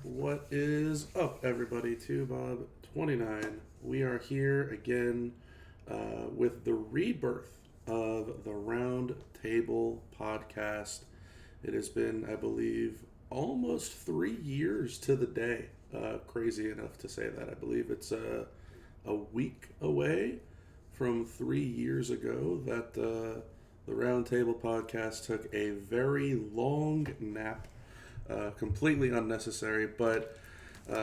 What is up, everybody? Bob29. We are here again with the rebirth of the Round Table podcast. It has been, I believe, almost 3 years to the day. Crazy enough to say that. I believe it's a week away from 3 years ago that the Round Table podcast took a very long nap, completely unnecessary, but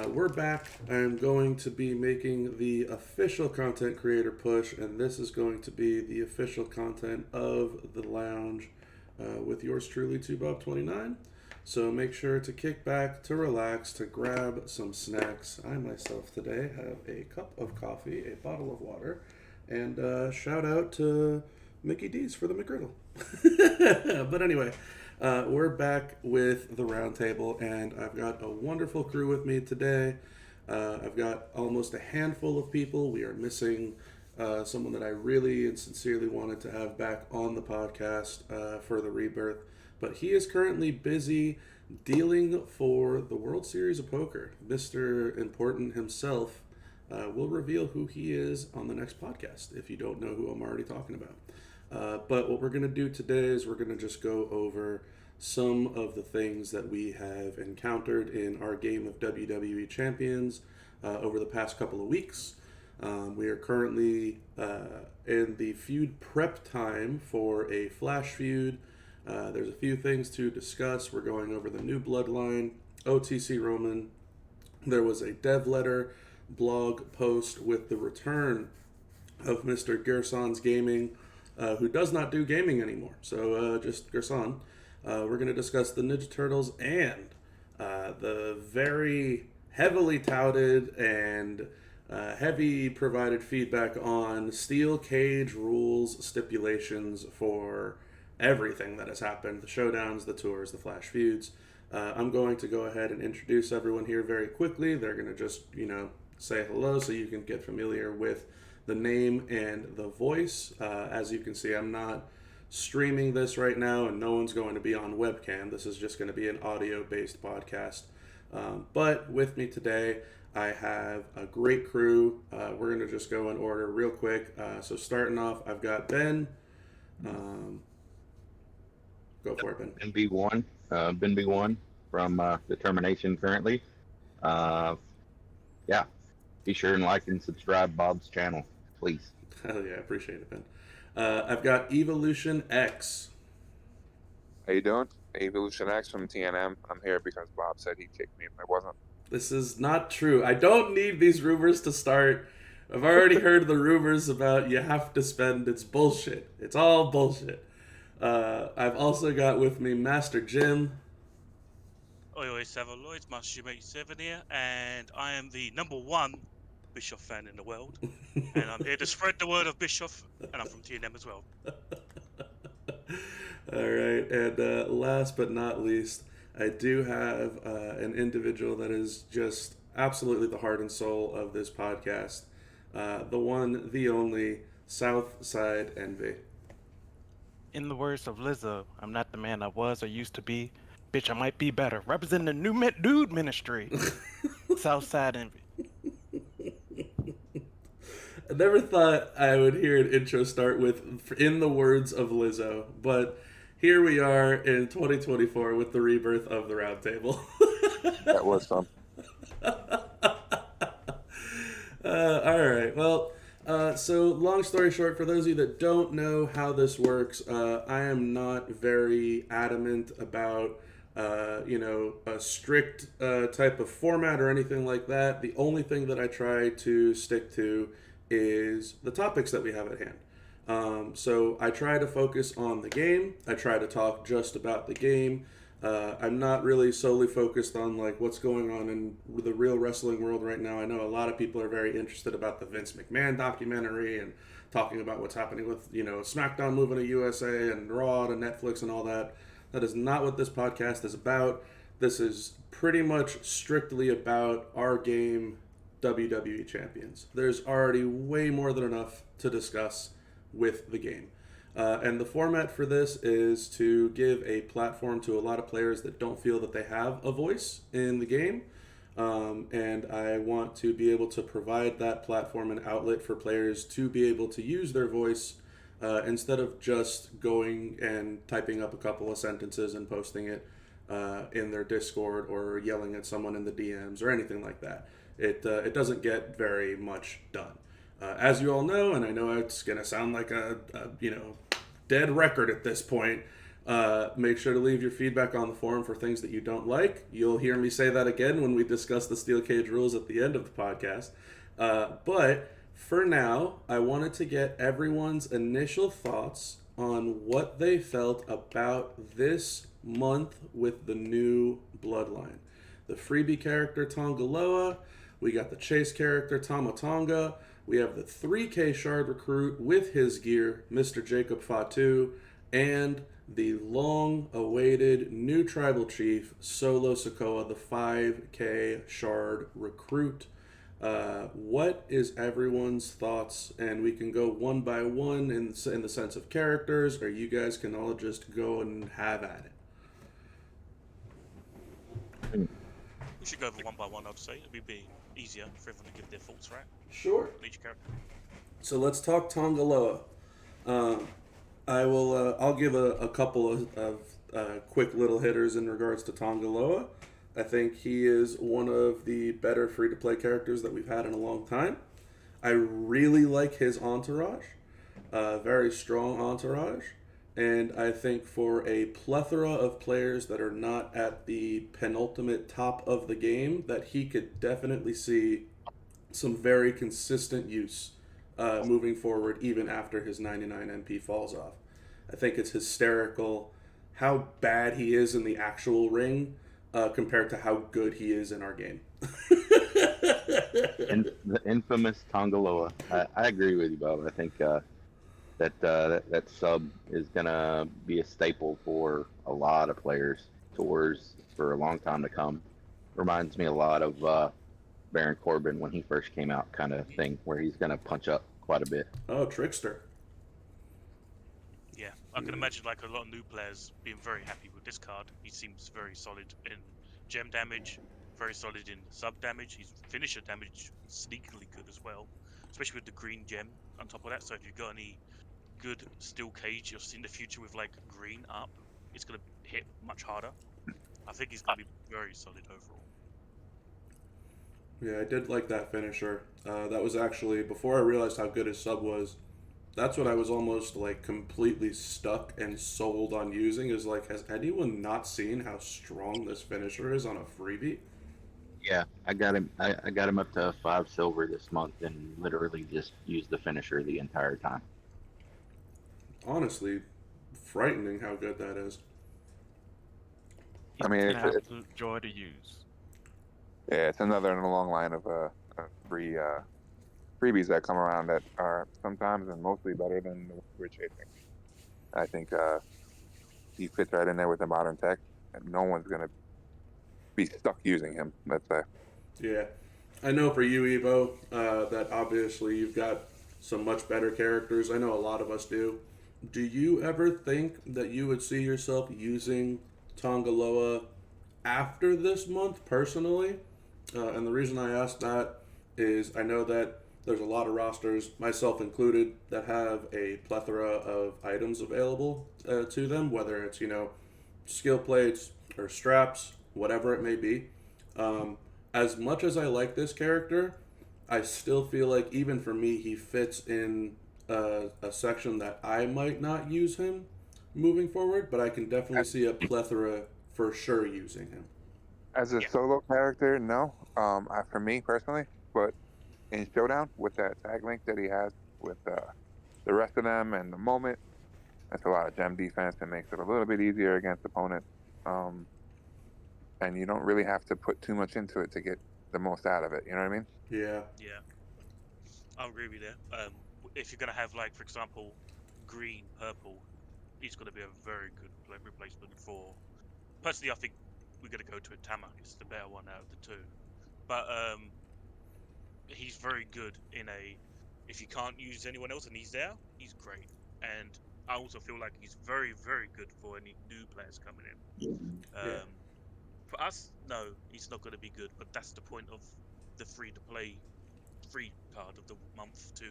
we're back. I'm going to be making the official content creator push, and this is going to be the official content of the lounge with yours truly, 2Bob29. So make sure to kick back, to relax, to grab some snacks. I myself today have a cup of coffee, a bottle of water, and shout out to Mickey D's for the McGriddle. But anyway, we're back with the round table, and I've got a wonderful crew with me today. I've got almost a handful of people. We are missing someone that I really and sincerely wanted to have back on the podcast for the rebirth, but he is currently busy dealing for the World Series of Poker. Mr. Important himself will reveal who he is on the next podcast if you don't know who I'm already talking about. But what we're going to do today is we're going to just go over some of the things that we have encountered in our game of WWE Champions over the past couple of weeks. We are currently in the feud prep time for a flash feud. There's a few things to discuss. We're going over the new bloodline, OTC Roman. There was a dev letter blog post with the return of Mr. Gerson's Gaming, who does not do gaming anymore. So just Gerson. We're going to discuss the Ninja Turtles and the very heavily touted and heavy provided feedback on steel cage rules stipulations for everything that has happened, the showdowns, the tours, the flash feuds. I'm going to go ahead and introduce everyone here very quickly. They're going to just, say hello so you can get familiar with the name and the voice. As you can see, I'm not streaming this right now, and no one's going to be on webcam. This is just going to be an audio-based podcast. But with me today, I have a great crew. We're going to just go in order real quick. So starting off, I've got Ben. Go for it, Ben. Ben B1, Ben B1 from Determination currently. Yeah, be sure and like and subscribe Bob's channel, please. Hell yeah, I appreciate it, Ben. I've got Evolution X. How you doing? Evolution X from TNM. I'm here because Bob said he'd kick me if I wasn't. This is not true. I don't need these rumors to start. I've already heard the rumors about you have to spend. It's bullshit. It's all bullshit. I've also got with me Master Jim. Oi, oi, Savile Lloyd's Master Mate 7 here, and I am the #1 Bischoff fan in the world. And I'm here to spread the word of Bischoff, and I'm from TNM as well. All right, and last but not least, I do have an individual that is just absolutely the heart and soul of this podcast. The one, the only, Southside Envy. In the words of Lizzo, I'm not the man I was or used to be. Bitch, I might be better. Representing the new dude ministry. Southside Envy. I never thought I would hear an intro start with "in the words of Lizzo," but here we are in 2024 with the rebirth of the Round Table. That was fun. All right. Well, so long story short, for those of you that don't know how this works, I am not very adamant about a strict type of format or anything like that. The only thing that I try to stick to is the topics that we have at hand. So I try to focus on the game. I try to talk just about the game. I'm not really solely focused on like what's going on in the real wrestling world right now. I know a lot of people are very interested about the Vince McMahon documentary and talking about what's happening with, SmackDown moving to USA and Raw to Netflix and all that. That is not what this podcast is about. This is pretty much strictly about our game, WWE Champions. There's already way more than enough to discuss with the game. And the format for this is to give a platform to a lot of players that don't feel that they have a voice in the game. And I want to be able to provide that platform and outlet for players to be able to use their voice instead of just going and typing up a couple of sentences and posting it in their Discord or yelling at someone in the DMs or anything like that. It doesn't get very much done. As you all know, and I know it's going to sound like a dead record at this point, make sure to leave your feedback on the forum for things that you don't like. You'll hear me say that again when we discuss the Steel Cage rules at the end of the podcast. But for now, I wanted to get everyone's initial thoughts on what they felt about this month with the new Bloodline. The freebie character Tongaloa, we got the chase character Tamatonga, we have the 3K shard recruit with his gear, Mr. Jacob Fatu, and the long-awaited new tribal chief, Solo Sokoa, the 5K shard recruit. What is everyone's thoughts? And we can go one by one in the sense of characters, or you guys can all just go and have at it. We should go over one by one, I'd say. It'd be easier for everyone to give their thoughts, right? Sure. On each character. So let's talk Tongaloa. I'll give a couple of quick little hitters in regards to Tongaloa. I think he is one of the better free-to-play characters that we've had in a long time. I really like his entourage, very strong entourage, and I think for a plethora of players that are not at the penultimate top of the game, that he could definitely see some very consistent use moving forward, even after his 99 NP falls off. I think it's hysterical how bad he is in the actual ring compared to how good he is in our game. And the infamous Tongaloa. I agree with you, Bob. I think that sub is gonna be a staple for a lot of players tours for a long time to come. Reminds me a lot of Baron Corbin when he first came out, kind of thing, where he's gonna punch up quite a bit. Oh, Trickster. Yeah, I can imagine like a lot of new players being very happy with this card. He seems very solid in gem damage, very solid in sub damage. His finisher damage sneakily good as well, especially with the green gem on top of that. So if you've got any good steel cage you'll see in the future with like green up, it's going to hit much harder. I think he's going to be very solid overall. Yeah, I did like that finisher. That was actually, before I realized how good his sub was, that's what I was almost like completely stuck and sold on using, is like, has anyone not seen how strong this finisher is on a freebie? Yeah, I got him. I got him up to 5 silver this month, and literally just used the finisher the entire time. Honestly, frightening how good that is. I mean, It's an it's absolute joy to use. yeah, it's another in a long line of free freebies that come around that are sometimes and mostly better than the ones we're chasing. I think he fits right in there with the modern tech, and no one's gonna be stuck using him. Let's say. Yeah. I know for you, Evo, that obviously you've got some much better characters. I know a lot of us do. Do you ever think that you would see yourself using Tongaloa after this month, personally? And the reason I ask that is I know that there's a lot of rosters, myself included, that have a plethora of items available to them, whether it's, skill plates or straps, whatever it may be. As much as I like this character, I still feel like even for me, he fits in a section that I might not use him moving forward, but I can definitely see a plethora for sure using him. As a solo character, no. For me personally, but in Showdown with that tag link that he has with the rest of them and the moment, that's a lot of gem defense and makes it a little bit easier against opponents. And you don't really have to put too much into it to get the most out of it. You know what I mean? Yeah. Yeah, I agree with you there. If you're going to have, like, for example, green, purple, he's going to be a very good replacement for... Personally, I think we're going to go to a Tama. It's the better one out of the two. But he's very good in a... If you can't use anyone else and he's there, he's great. And I also feel like he's very, very good for any new players coming in. Yeah. For us, no, he's not going to be good. But that's the point of the free-to-play free card of the month, to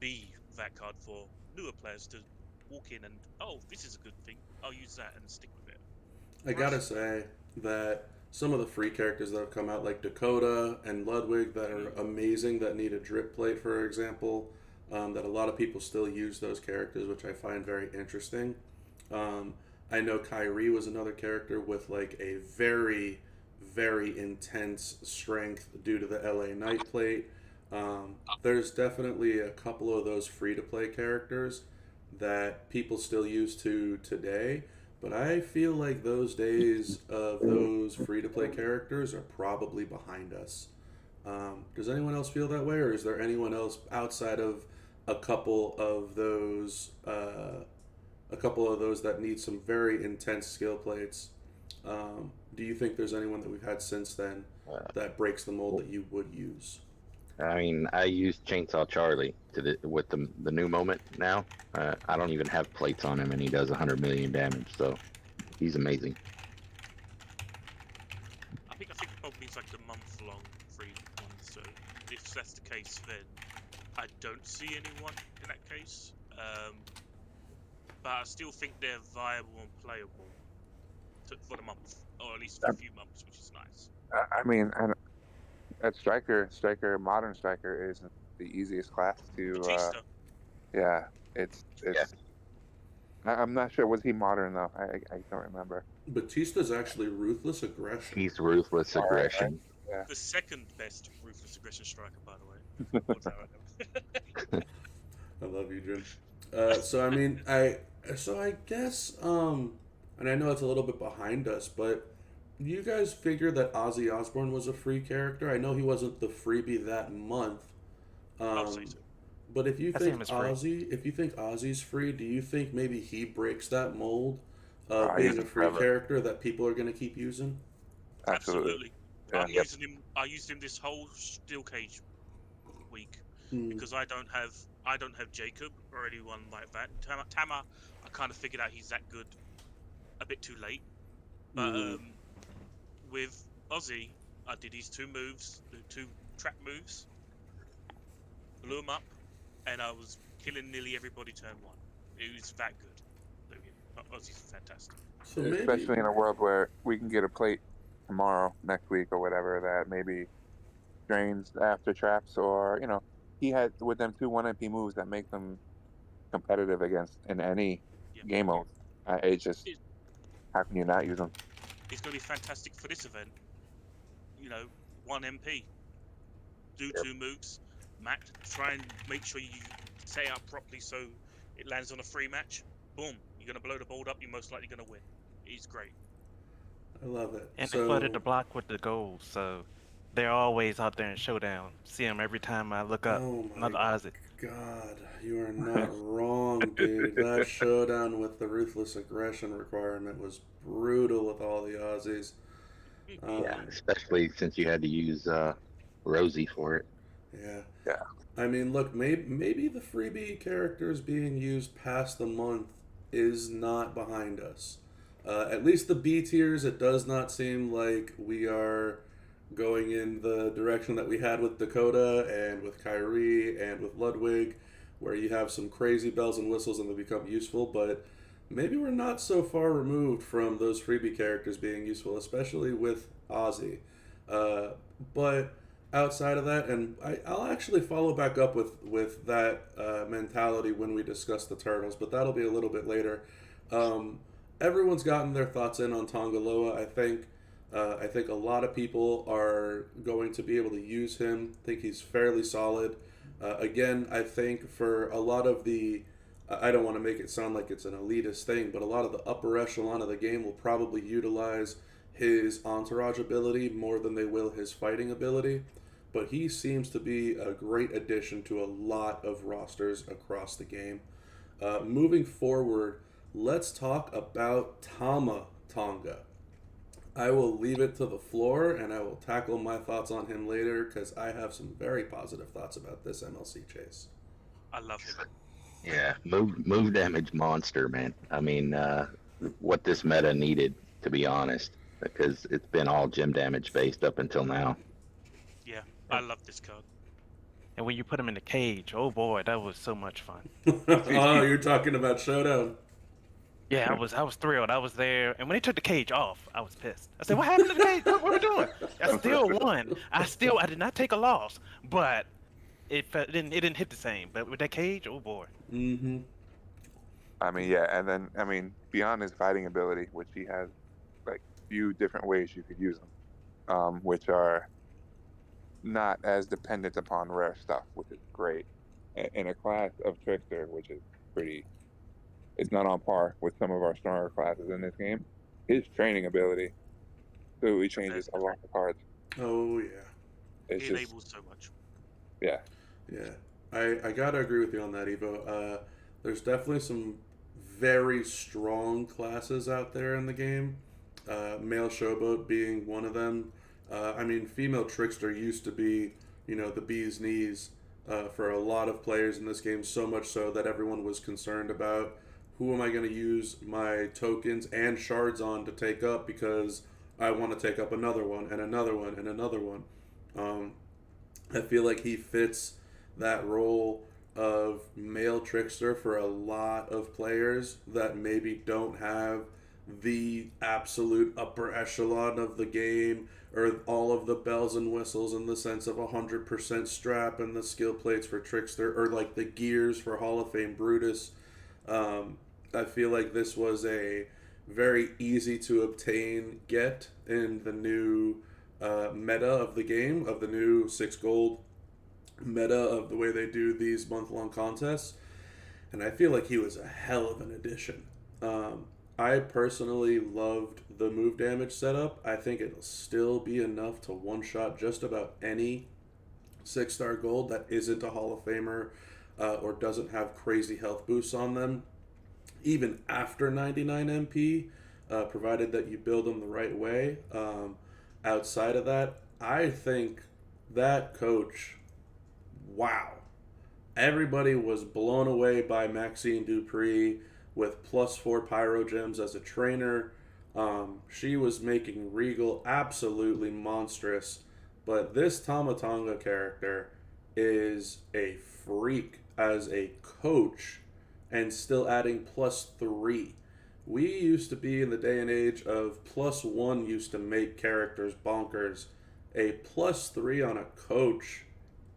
be that card for newer players to walk in and, oh, this is a good thing, I'll use that and stick with it. I gotta say that some of the free characters that have come out, like Dakota and Ludwig, that are amazing, that need a drip plate, for example, that a lot of people still use those characters, which I find very interesting. I know Kyrie was another character with like a very, very intense strength due to the LA Knight plate. There's definitely a couple of those free to play characters that people still use to today, but I feel like those days of those free to play characters are probably behind us. Does anyone else feel that way, or is there anyone else outside of a couple of those that need some very intense skill plates? Do you think there's anyone that we've had since then that breaks the mold that you would use? I mean, I used Chainsaw Charlie with the new moment now. I don't even have plates on him, and he does 100 million damage, so he's amazing. I think probably it's like the month-long free one. So if that's the case, then I don't see anyone in that case. But I still think they're viable and playable for the month, or at least for a few months, which is nice. I mean, and at modern striker isn't the easiest class to. Batista. Yeah, it's. Yeah. I'm not sure. Was he modern though? I don't remember. Batista's actually ruthless aggression. He's ruthless aggression. Yeah. The second best ruthless aggression striker, by the way. I love you, Jim. So I mean, I guess, and I know it's a little bit behind us, but you guys figured that Ozzy Osbourne was a free character. I know he wasn't the freebie that month. I'll say so. But if you think Ozzy's free, do you think maybe he breaks that mold of being a free character that people are going to keep using? Absolutely. Yeah. I used him this whole steel cage week because I don't have Jacob or anyone like that. Tama, I kind of figured out he's that good a bit too late. But with Ozzy, I did his two trap moves, blew him up, and I was killing nearly everybody turn one. It was that good. Ozzy's fantastic. So especially in a world where we can get a plate tomorrow, next week, or whatever, that maybe drains after traps, or he had with them 2 1MP moves that make them competitive against in any game mode. It's just, how can you not use them? It's going to be fantastic for this event. 1 MP. Do 2 moves. Try and make sure you set it up properly so it lands on a free match. Boom. You're going to blow the board up. You're most likely going to win. It's great. I love it. And they flooded the block with the gold, so they're always out there in showdown. See them every time I look up. Oh Another Ozzy. God, you are not wrong, dude. That showdown with the ruthless aggression requirement was brutal with all the Aussies. Yeah, especially since you had to use Rosie for it. Yeah. I mean, look, maybe the freebie characters being used past the month is not behind us. At least the B tiers, it does not seem like we are going in the direction that we had with Dakota and with Kyrie and with Ludwig, where you have some crazy bells and whistles and they become useful, but maybe we're not so far removed from those freebie characters being useful, especially with Ozzy. But outside of that, and I'll actually follow back up with that mentality when we discuss the Turtles, but that'll be a little bit later. Everyone's gotten their thoughts in on Tongaloa. I think a lot of people are going to be able to use him. I think he's fairly solid. Again, I think for a lot of the, I don't want to make it sound like it's an elitist thing, but a lot of the upper echelon of the game will probably utilize his entourage ability more than they will his fighting ability. But he seems to be a great addition to a lot of rosters across the game. Moving forward, let's talk about Tama Tonga. I will leave it to the floor, and I will tackle my thoughts on him later, because I have some very positive thoughts about this MLC chase. I love him. Yeah, move damage monster, man. I mean, what this meta needed, to be honest. because it's been all gem damage based up until now. Yeah, I love this card. And when you put him in the cage, oh boy, that was so much fun. Oh, you're talking about Showdown. Yeah, I was thrilled. I was there, and when they took the cage off, I was pissed. I said, "What happened to the cage? What are we doing?" I still won. I did not take a loss, but it didn't hit the same. But with that cage, oh boy. Mm-hmm. I mean, yeah, and then beyond his fighting ability, which he has like few different ways you could use him, which are not as dependent upon rare stuff, which is great. In a class of Trickster, which is it's not on par with some of our stronger classes in this game. His training ability completely changes a lot of cards. Oh yeah. It's He just, enables so much. yeah. Yeah, I gotta agree with you on that, Evo. There's definitely some very strong classes out there in the game. Male Showboat being one of them. I mean, female Trickster used to be, the bee's knees for a lot of players in this game. So much so that everyone was concerned about who am I going to use my tokens and shards on to take up because I want to take up another one and another one and another one. I feel like he fits that role of male trickster for a lot of players that maybe don't have the absolute upper echelon of the game or all of the bells and whistles in the sense of 100% strap and the skill plates for trickster or like the gears for Hall of Fame Brutus. I feel like this was a very easy to obtain get in the new meta of the game, of the new 6 gold meta of the way they do these month-long contests, and I feel like he was a hell of an addition. I personally loved the move damage setup. I think it'll still be enough to one-shot just about any 6-star gold that isn't a Hall of Famer or doesn't have crazy health boosts on them, even after 99 MP, provided that you build them the right way. Outside of that, I think that coach, wow. Everybody was blown away by Maxine Dupree with +4 Pyro Gems as a trainer. She was making Regal absolutely monstrous. But this Tamatanga character is a freak as a coach and still adding +3. We used to be in the day and age of +1 used to make characters bonkers. A +3 on a coach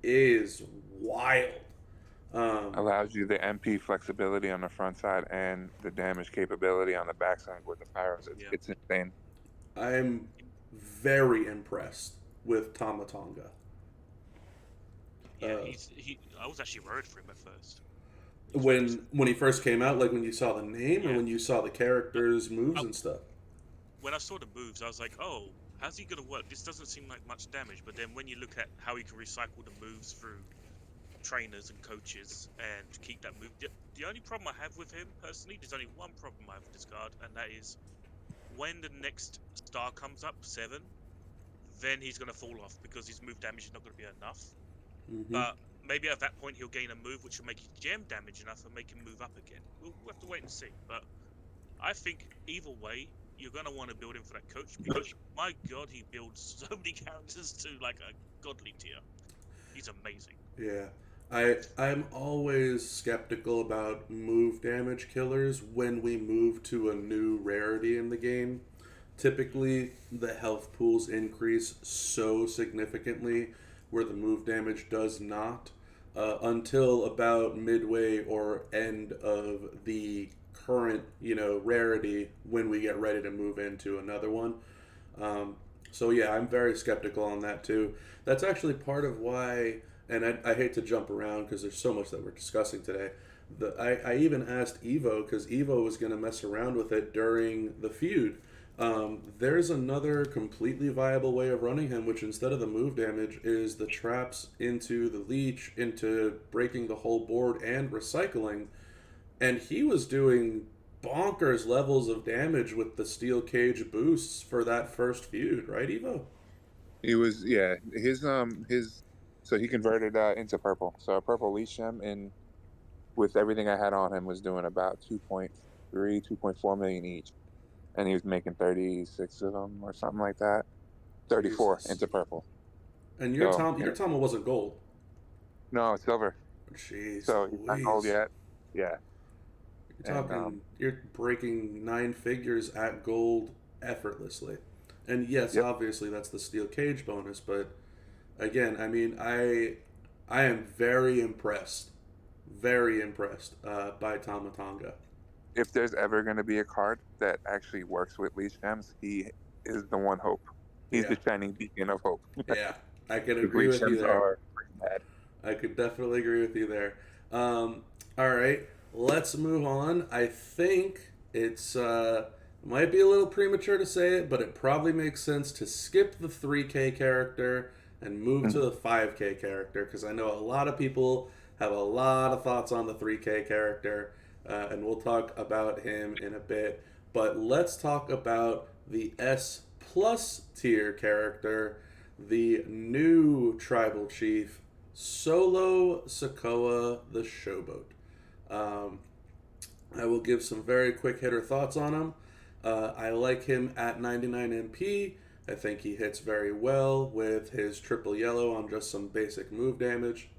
is wild. Allows you the MP flexibility on the front side and the damage capability on the back side with the pyros. It's insane. I'm very impressed with Tamatanga. Yeah, I was actually worried for him at first. When he first came out, like when you saw the name or when you saw the characters' moves and stuff? When I saw the moves, I was like, oh, how's he going to work? This doesn't seem like much damage. But then when you look at how he can recycle the moves through trainers and coaches and keep that move. The only problem I have with him, personally, there's only one problem I have with this card, and that is when the next star comes up, 7, then he's going to fall off because his move damage is not going to be enough. Mm-hmm. But maybe at that point he'll gain a move which will make his gem damage enough and make him move up again. We'll have to wait and see. But I think either way, you're going to want to build him for that coach because, my God, he builds so many characters to like a godly tier. He's amazing. Yeah. I'm always skeptical about move damage killers when we move to a new rarity in the game. Typically, the health pools increase so significantly where the move damage does not until about midway or end of the current, rarity when we get ready to move into another one. So yeah, I'm very skeptical on that too. That's actually part of why, and I hate to jump around because there's so much that we're discussing today. I even asked Evo because Evo was going to mess around with it during the feud. There's another completely viable way of running him, which instead of the move damage is the traps into the leech, into breaking the whole board and recycling. And he was doing bonkers levels of damage with the steel cage boosts for that first feud, right, Evo? He was, yeah. So he converted into purple. So a purple leech gem, and with everything I had on him, was doing about 2.3, 2.4 million each. and he was making 36 of them or something like that. 34 Jesus. into purple. And your So, your Tama wasn't gold. No, silver. Jeez, So he's not gold Louise. yet. Yeah. You're And talking, you're breaking 9 figures at gold effortlessly. And yes, yep. obviously that's the steel cage bonus, but again, I mean, I am very impressed by Tamatanga. If there's ever going to be a card that actually works with Leech Gems, he is the one hope. He's Yeah, the shining beacon of hope. yeah, I can Because agree Leech with you Gems there. are pretty bad. I could definitely agree with you there. All right, let's move on. I think it's might be a little premature to say it, but it probably makes sense to skip the 3K character and move to the 5K character because I know a lot of people have a lot of thoughts on the 3K character, and we'll talk about him in a bit. But let's talk about the S plus tier character, the new tribal chief, Solo Sokoa the Showboat. Um, I will give some very quick hitter thoughts on him. I like him at 99 MP. I think he hits very well with his triple yellow on just some basic move damage.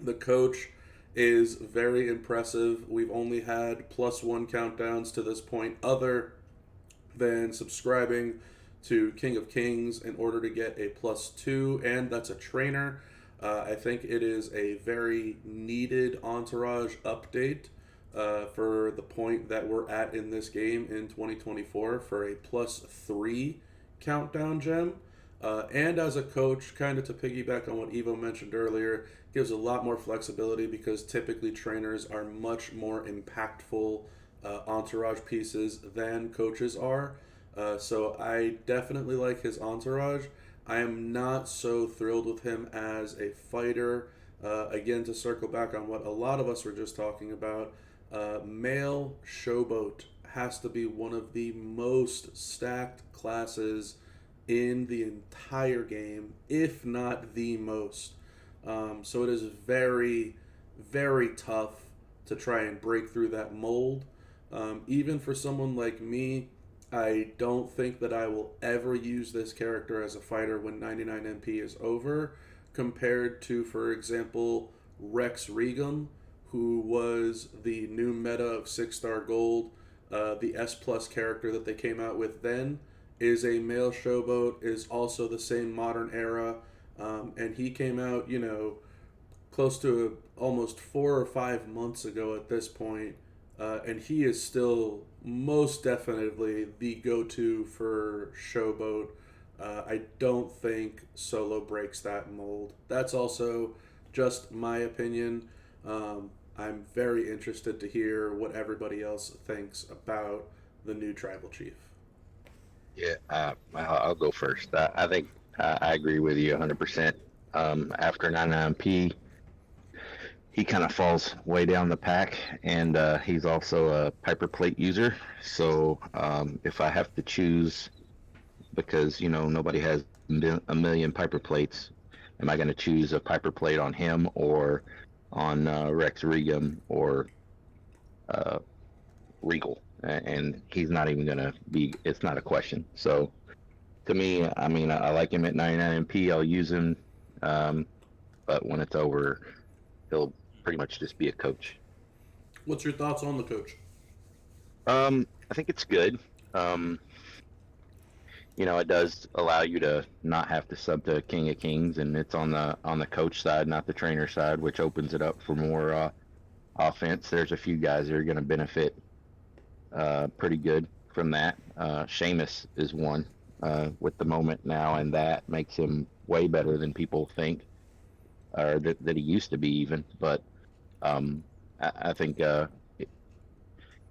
The coach is very impressive. We've only had +1 countdowns to this point, other than subscribing to King of Kings in order to get a +2, and that's a trainer. I think it is a very needed entourage update for the point that we're at in this game in 2024 for a +3 countdown gem. And as a coach, kind of to piggyback on what Evo mentioned earlier, gives a lot more flexibility because typically trainers are much more impactful entourage pieces than coaches are. So I definitely like his entourage. I am not so thrilled with him as a fighter. Again, to circle back on what a lot of us were just talking about, male Showboat has to be one of the most stacked classes in the entire game, if not the most. So it is very, very tough to try and break through that mold. Even for someone like me, I don't think that I will ever use this character as a fighter when 99 MP is over, compared to, for example, Rex Regum, who was the new meta of 6-star gold. The S plus character that they came out with then is a male Showboat, is also the same modern era, and he came out, close to almost 4 or 5 months ago at this point, and he is still most definitely the go-to for Showboat. I don't think Solo breaks that mold. That's also just my opinion. I'm very interested to hear what everybody else thinks about the new tribal chief. Yeah, I'll go first. I think I agree with you 100%. After 99P, he kind of falls way down the pack, and he's also a Piper Plate user. So if I have to choose, because nobody has a million Piper Plates, am I going to choose a Piper Plate on him or on Rex Regum or Regal? And he's not even going to be. It's not a question. So to me, I mean, I like him at 99 MP. I'll use him, but when it's over, he'll pretty much just be a coach. What's your thoughts on the coach? I think it's good. It does allow you to not have to sub to King of Kings, and it's on the coach side, not the trainer side, which opens it up for more offense. There's a few guys that are going to benefit pretty good from that. Sheamus is one with the moment now, and that makes him way better than people think, or that he used to be even. But I think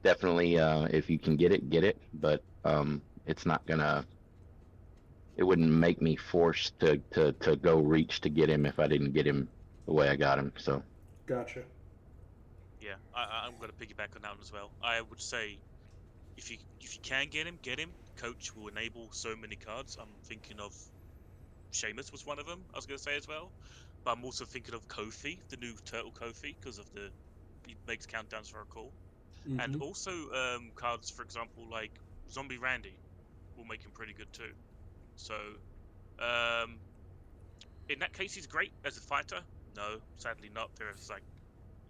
definitely if you can get it, but it's not gonna. It wouldn't make me forced to go reach to get him if I didn't get him the way I got him. So. Gotcha. Yeah, I'm going to piggyback on that one as well. I would say if you can get him, get him. Coach will enable so many cards. I'm thinking of Sheamus was one of them. I was going to say as well, but I'm also thinking of Kofi, the new Turtle Kofi, because of he makes countdowns very cool. And Mm-hmm. also cards, for example, like Zombie Randy will make him pretty good too. So, um, in that case, he's great as a fighter. No, sadly not. There's like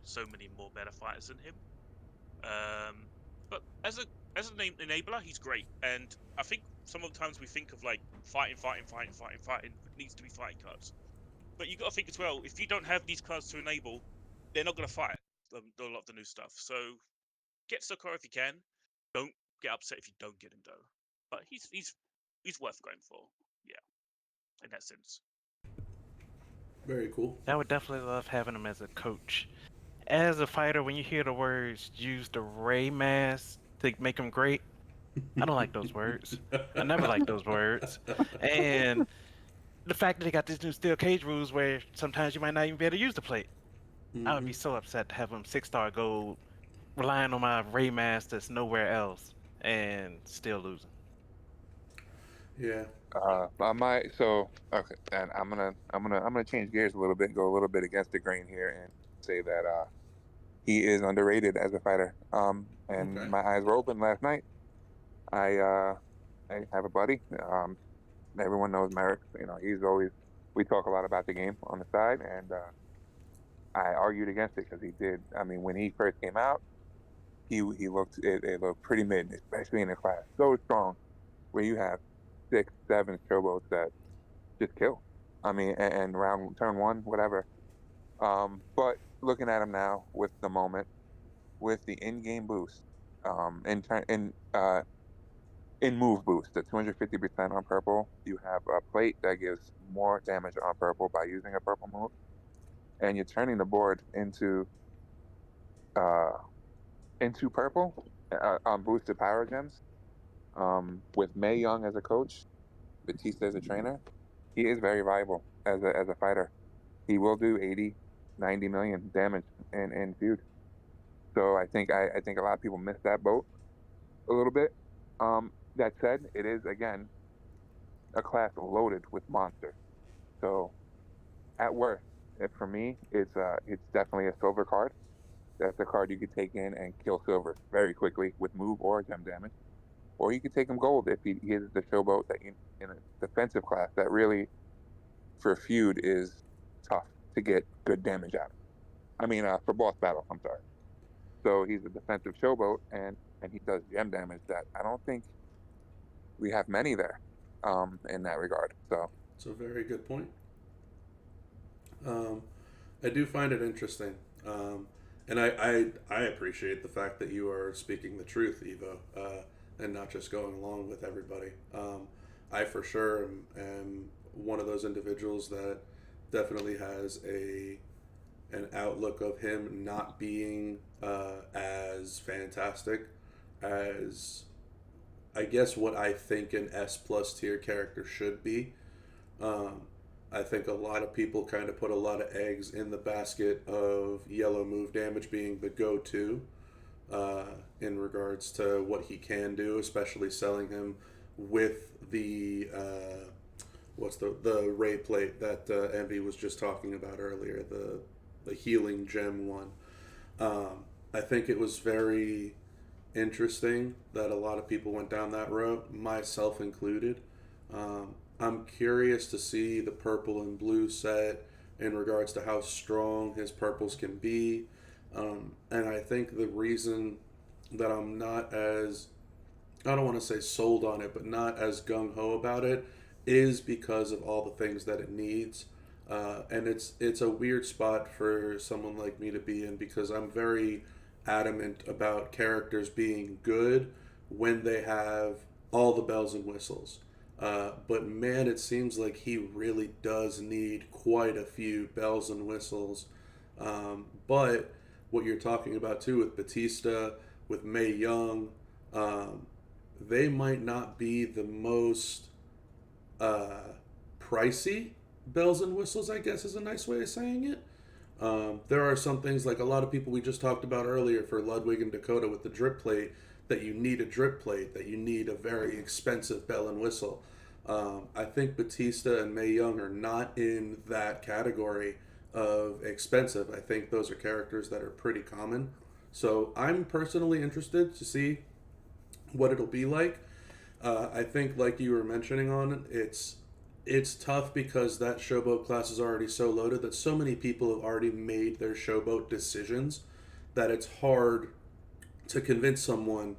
so many more better fighters than him. But as an enabler, he's great. And I think some of the times we think of like fighting needs to be fighting cards. But you got to think as well, if you don't have these cards to enable, they're not going to fight a lot of the new stuff. So get Sokar if you can. Don't get upset if you don't get him though. But he's worth going for. Yeah, in that sense. Very cool. I would definitely love having him as a coach. As a fighter, when you hear the words "use the Ray mask to make him great," I don't like those words. I never liked those words. And the fact that they got these new steel cage rules where sometimes you might not even be able to use the plate. I would be so upset to have him 6-star gold, relying on my Ray mask that's nowhere else, and still losing. Yeah. Okay, and I'm gonna change gears a little bit, go a little bit against the grain here, and say that he is underrated as a fighter. And Okay. my eyes were open last night. I have a buddy. Everyone knows Merrick. You know, we talk a lot about the game on the side, and I argued against it because he did. I mean, when he first came out, he looked it looked pretty mid, especially in the class. So strong, where you have 6, 7 showboats that just kill. I mean, and round turn 1, whatever. But looking at him now with the moment, with the in-game boost, in move boost, the 250% on purple, you have a plate that gives more damage on purple by using a purple move, and you're turning the board into purple on boosted power gems. With Mae Young as a coach, Batista as a trainer, he is very viable as a fighter. He will do 80, 90 million damage in feud. So I think a lot of people miss that boat a little bit. That said, it is again a class loaded with monsters. So at worst, for me, it's definitely a silver card. That's a card you could take in and kill silver very quickly with move or gem damage. Or you could take him gold if he is the showboat that in a defensive class that really for feud is tough to get good damage out of. I mean, for boss battles, I'm sorry. So he's a defensive showboat, and he does gem damage that I don't think we have many there in that regard. So It's a very good point. I do find it interesting. And I appreciate the fact that you are speaking the truth, Evo, and not just going along with everybody. I for sure am one of those individuals that definitely has an outlook of him not being as fantastic as I guess what I think an S plus tier character should be. Um, I think a lot of people kind of put a lot of eggs in the basket of yellow move damage being the go to in regards to what he can do, especially selling him with the what's the ray plate that Envy was just talking about earlier, the healing gem one. I think it was very interesting that a lot of people went down that road, myself included. I'm curious to see the purple and blue set in regards to how strong his purples can be. And I think the reason that I'm not as, I don't want to say sold on it, but not as gung ho about it is because of all the things that it needs. And it's a weird spot for someone like me to be in because I'm very adamant about characters being good when they have all the bells and whistles. But man, it seems like he really does need quite a few bells and whistles. But what you're talking about too with Batista, with Mae Young, they might not be the most pricey bells and whistles, I guess is a nice way of saying it. There are some things like a lot of people we just talked about earlier for Ludwig and Dakota with the drip plate that you need a drip plate, that you need a very expensive bell and whistle. I think Batista and Mae Young are not in that category of expensive. I think those are characters that are pretty common. So I'm personally interested to see what it'll be like. I think, like you were mentioning on it's tough because that showboat class is already so loaded that so many people have already made their showboat decisions that it's hard to convince someone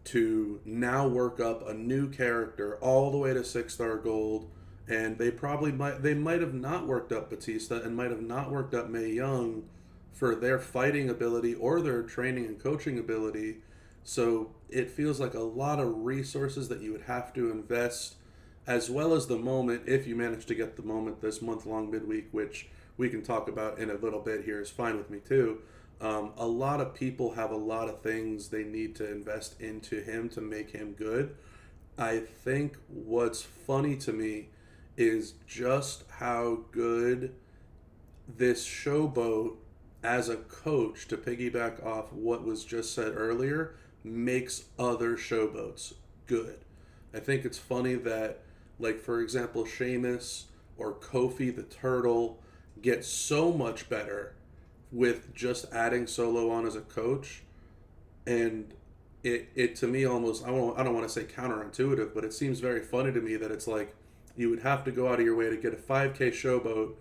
to now work up a new character all the way to 6-star gold, and they might have not worked up Batista and might have not worked up Mae Young for their fighting ability or their training and coaching ability. So it feels like a lot of resources that you would have to invest, as well as the moment, if you manage to get the moment this month-long midweek, which we can talk about in a little bit here, is fine with me too. A lot of people have a lot of things they need to invest into him to make him good. I think what's funny to me is just how good this showboat as a coach, to piggyback off what was just said earlier, makes other showboats good. I think it's funny that, like, for example, Sheamus or Kofi the Turtle get so much better with just adding Solo on as a coach, and it to me almost, I don't want to say counterintuitive, but it seems very funny to me that it's like you would have to go out of your way to get a 5K showboat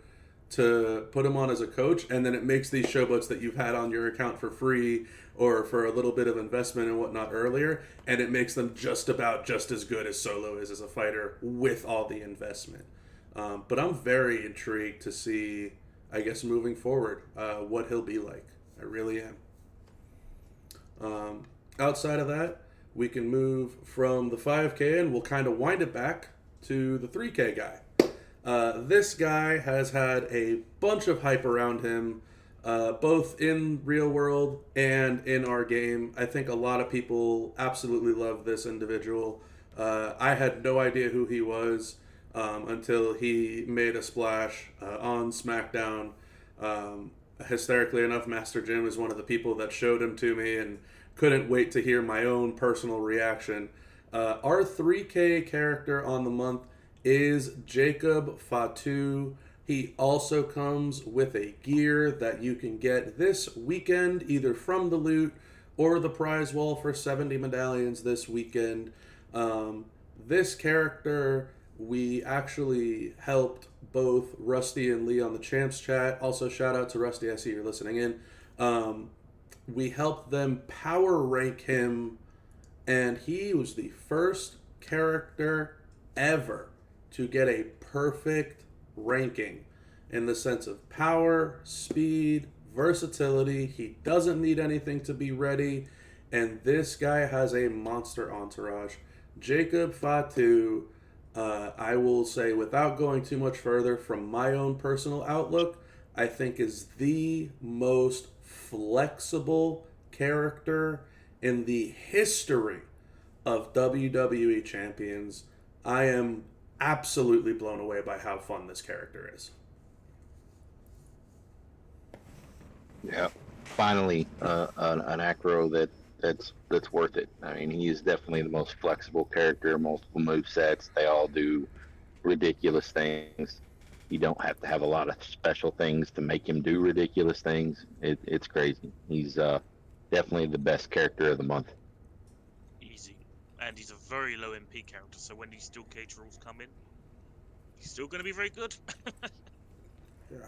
to put him on as a coach, and then it makes these showboats that you've had on your account for free or for a little bit of investment and whatnot earlier, and it makes them just about just as good as Solo is as a fighter with all the investment. But I'm very intrigued to see, I guess, moving forward, what he'll be like. I really am. Outside of that, we can move from the 5K and we'll kind of wind it back to the 3K guy. This guy has had a bunch of hype around him, both in real world and in our game. I think a lot of people absolutely love this individual. I had no idea who he was until he made a splash on SmackDown. Hysterically enough, Master Jim is one of the people that showed him to me and couldn't wait to hear my own personal reaction. Our 3K character on the month is Jacob Fatu. He also comes with a gear that you can get this weekend, either from the loot or the prize wall for 70 medallions this weekend. This character, we actually helped both Rusty and Lee on the Champs chat. Also, shout out to Rusty, I see you're listening in. We helped them power rank him, and he was the first character ever to get a perfect ranking in the sense of power, speed, versatility. He doesn't need anything to be ready, and this guy has a monster entourage. Jacob Fatu, I will say, without going too much further, from my own personal outlook, I think is the most flexible character in the history of WWE Champions. I am absolutely blown away by how fun this character is. Yeah, finally, an acro that's worth it. I mean, he is definitely the most flexible character. Multiple move sets. They all do ridiculous things. You don't have to have a lot of special things to make him do ridiculous things. It's crazy. He's definitely the best character of the month. Easy. And he's a very low MP character, so when these steel cage rules come in, he's still going to be very good. Yeah.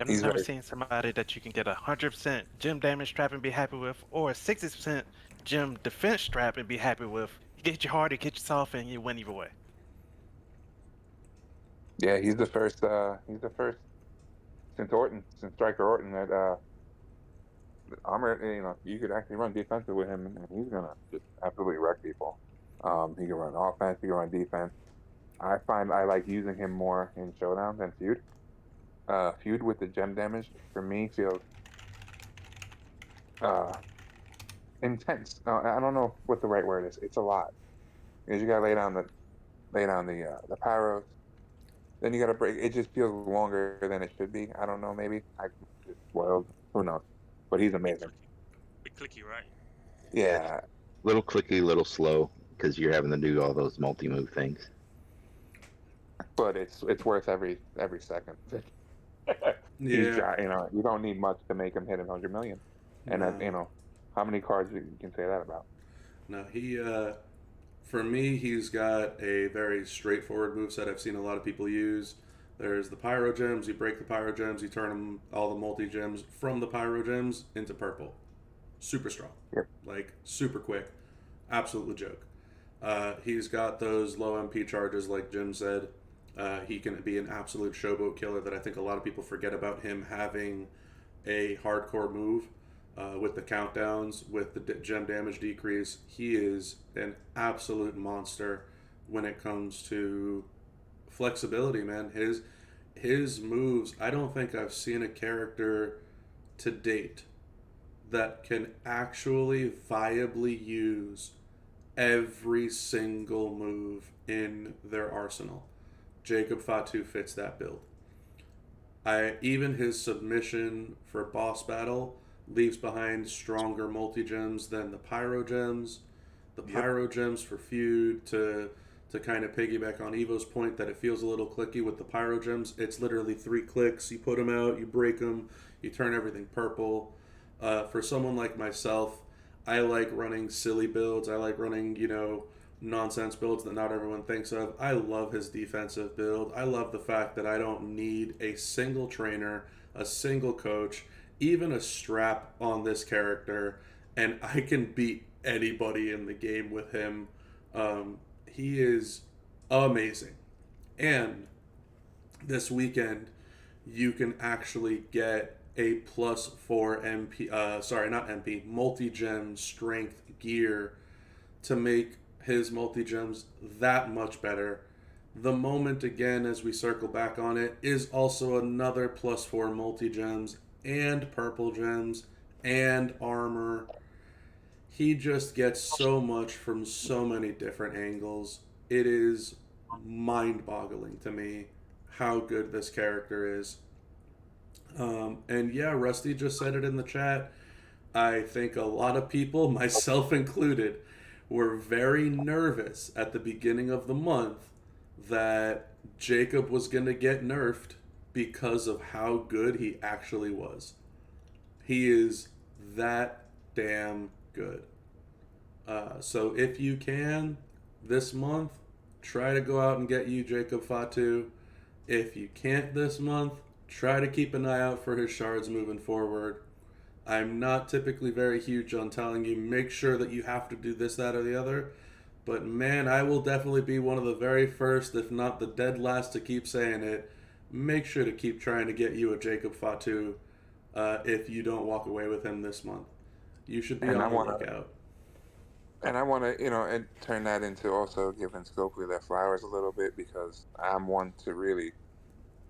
I've He's never right. seen somebody that you can get 100% gem damage strap and be happy with, or a 60% gem defense strap and be happy with. You get your hard, you get your soft, and you win either way. Yeah, he's the first. He's the first since Striker Orton that armor. You know, you could actually run defensive with him, and he's gonna just absolutely wreck people. He can run offense. He can run defense. I find I like using him more in Showdown than Feud. Feud with the gem damage for me feels intense. I don't know what the right word is. It's a lot because you gotta lay down the pyros. Then you gotta break. It just feels longer than it should be. I don't know. Maybe I just spoiled. Who knows? But he's amazing. Bit clicky, right? Yeah. Little clicky, little slow, because you're having to do all those multi-move things. But it's worth every second. Yeah. You know, you don't need much to make him hit 100 million. And No. you know, how many cards you can say that about? No, For me, he's got a very straightforward moveset I've seen a lot of people use. There's the Pyro Gems. You break the Pyro Gems, you turn them, all the multi-gems from the Pyro Gems into purple. Super strong. Yep. Like, super quick. Absolute joke. He's got those low MP charges, like Jim said. He can be an absolute showboat killer that I think a lot of people forget about him having a hardcore move with the countdowns, with the gem damage decrease. He is an absolute monster when it comes to flexibility, man. His moves, I don't think I've seen a character to date that can actually viably use every single move in their arsenal. Jacob Fatu fits that build. Even his submission for boss battle leaves behind stronger multi-gems than the Pyro Gems. The Pyro Gems for feud to kind of piggyback on Evo's point that it feels a little clicky with the Pyro Gems. It's literally 3 clicks. You put them out, you break them, you turn everything purple. For someone like myself, I like running silly builds. I like running, nonsense builds that not everyone thinks of. I love his defensive build. I love the fact that I don't need a single trainer, a single coach, even a strap on this character, and I can beat anybody in the game with him. He is amazing. And this weekend, you can actually get a +4 MP, not MP, multi-gem strength gear to make his multi-gems that much better. The moment, again, as we circle back on it, is also another +4 multi-gems and purple gems and armor. He just gets so much from so many different angles. It is mind-boggling to me how good this character is. And yeah, Rusty just said it in the chat. I think a lot of people, myself included, were very nervous at the beginning of the month that Jacob was going to get nerfed because of how good he actually was. He is that damn good. So if you can, this month, try to go out and get you Jacob Fatu. If you can't this month, try to keep an eye out for his shards moving forward. I'm not typically very huge on telling you, make sure that you have to do this, that, or the other. But man, I will definitely be one of the very first, if not the dead last, to keep saying it. Make sure to keep trying to get you a Jacob Fatu if you don't walk away with him this month. You should be on the lookout. And I want to, and turn that into also giving Scopely their flowers a little bit, because I'm one to really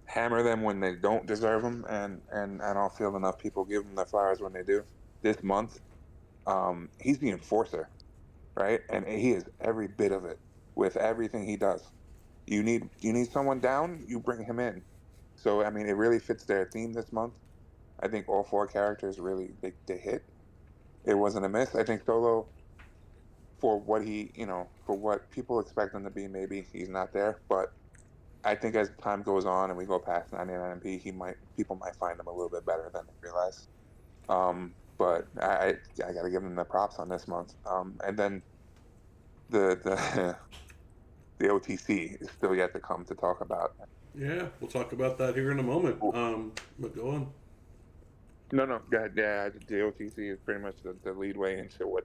hammer them when they don't deserve them, and I don't feel enough people give them their flowers when they do. This month, he's the enforcer, right? And he is every bit of it with everything he does. You need someone down, you bring him in. So I mean, it really fits their theme this month. I think all 4 characters really they hit. It wasn't a miss. I think Solo, for what he, for what people expect him to be, maybe he's not there, but I think as time goes on and we go past 99 MP, people might find him a little bit better than they realize. But I got to give him the props on this month. And then the OTC is still yet to come to talk about. Yeah, we'll talk about that here in a moment. But go on. No, go ahead. Yeah, the OTC is pretty much the lead way into what.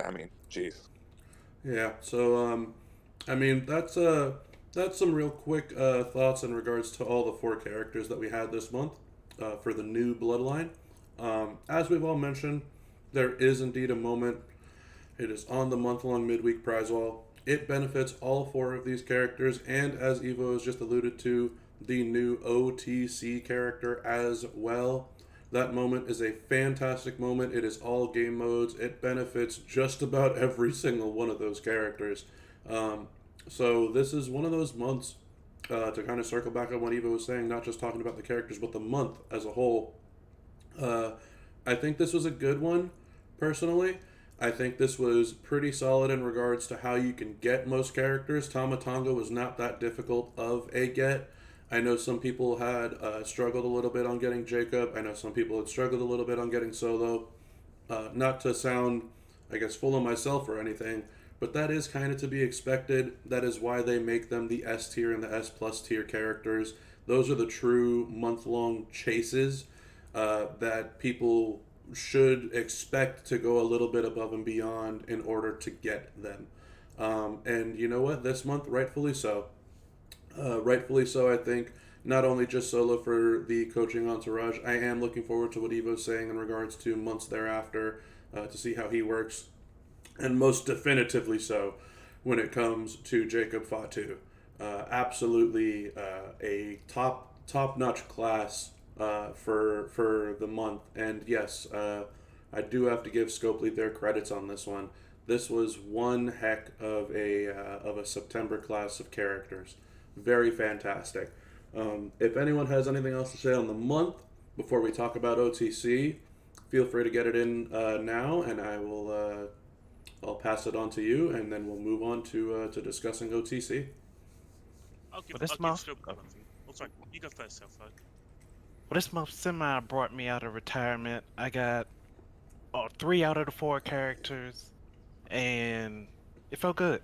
I mean, jeez. Yeah. So, that's some real quick thoughts in regards to all the 4 characters that we had this month for the new Bloodline. As we've all mentioned, there is indeed a moment. It is on the month-long midweek prize wall. It benefits all 4 of these characters, and as Evo has just alluded to, the new OTC character as well. That moment is a fantastic moment. It is all game modes. It benefits just about every single one of those characters. So this is one of those months to kind of circle back on what Eva was saying, not just talking about the characters, but the month as a whole. I think this was a good one, personally. I think this was pretty solid in regards to how you can get most characters. Tama Tonga was not that difficult of a get. I know some people had struggled a little bit on getting Jacob. I know some people had struggled a little bit on getting Solo. Not to sound, I guess, full of myself or anything, but that is kind of to be expected. That is why they make them the S tier and the S plus tier characters. Those are the true month-long chases that people should expect to go a little bit above and beyond in order to get them. And you know what? This month, rightfully so. Rightfully so, I think. Not only just solo for the coaching entourage, I am looking forward to what Evo's saying in regards to months thereafter to see how he works. And most definitively so when it comes to Jacob Fatu. Absolutely a top-notch class for the month. And yes, I do have to give Scopely their credits on this one. This was one heck of a September class of characters. Very fantastic. If anyone has anything else to say on the month before we talk about OTC, feel free to get it in now, and I'll pass it on to you, and then we'll move on to discussing OTC. I'll give this Scope month? one thing. Oh, sorry. You go first, Self. Well, this month Semi brought me out of retirement. I got 3 out of the 4 characters, and it felt good.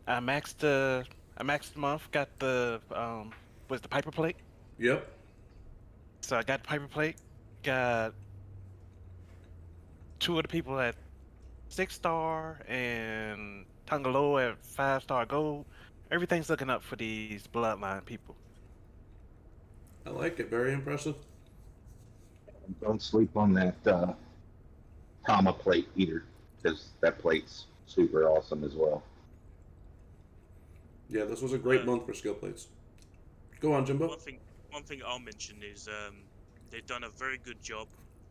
I maxed the month. Got the was the Piper Plate. Yep. So I got the Piper Plate. Got 2 of the people at 6-star and Tangaloa at 5-star gold. Everything's looking up for these bloodline people. I like it. Very impressive. Don't sleep on that Tama plate either, because that plate's super awesome as well. Yeah, this was a great month for skill plates. Go on, Jimbo. One thing I'll mention is they've done a very good job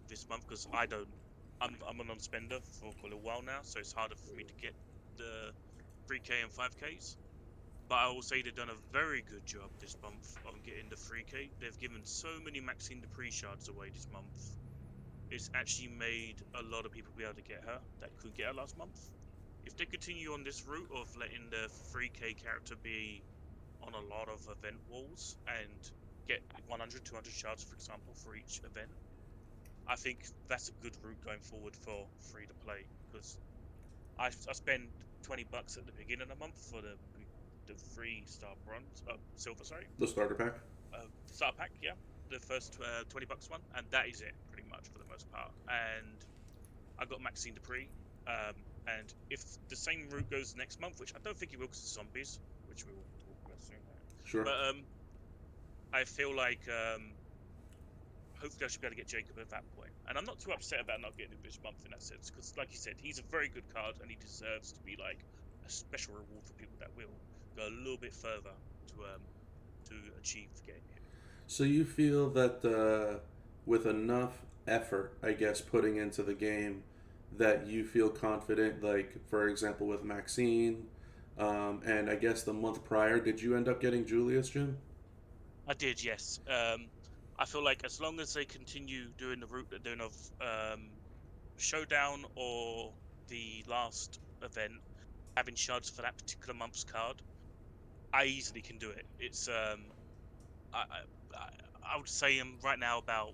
this month because I'm a non-spender for a little while now, so it's harder for me to get the 3K and 5Ks. But I will say they've done a very good job this month on getting the 3K. They've given so many Maxine Dupree shards away this month. It's actually made a lot of people be able to get her that couldn't get her last month. If they continue on this route of letting the 3K character be on a lot of event walls and get 100, 200 shards, for example, for each event, I think that's a good route going forward for free to play, because I spend $20 at the beginning of the month for the 3-star bronze, silver, sorry. The starter pack. Starter pack, yeah, the first $20 one, and that is it pretty much for the most part. And I got Maxine Dupree, and if the same route goes next month, which I don't think it will because it's zombies, which we will talk about soon. Sure. But I feel like hopefully I should be able to get Jacob at that point. And I'm not too upset about not getting him this month in that sense, because like you said, he's a very good card and he deserves to be like a special reward for people that will go a little bit further to achieve getting him. So you feel that with enough effort, I guess, putting into the game, that you feel confident, like, for example, with Maxine, and I guess the month prior, did you end up getting Julius, Jim? I did, yes. I feel like as long as they continue doing the route they're doing of Showdown or the last event, having shards for that particular month's card, I easily can do it. It's I would say I'm right now about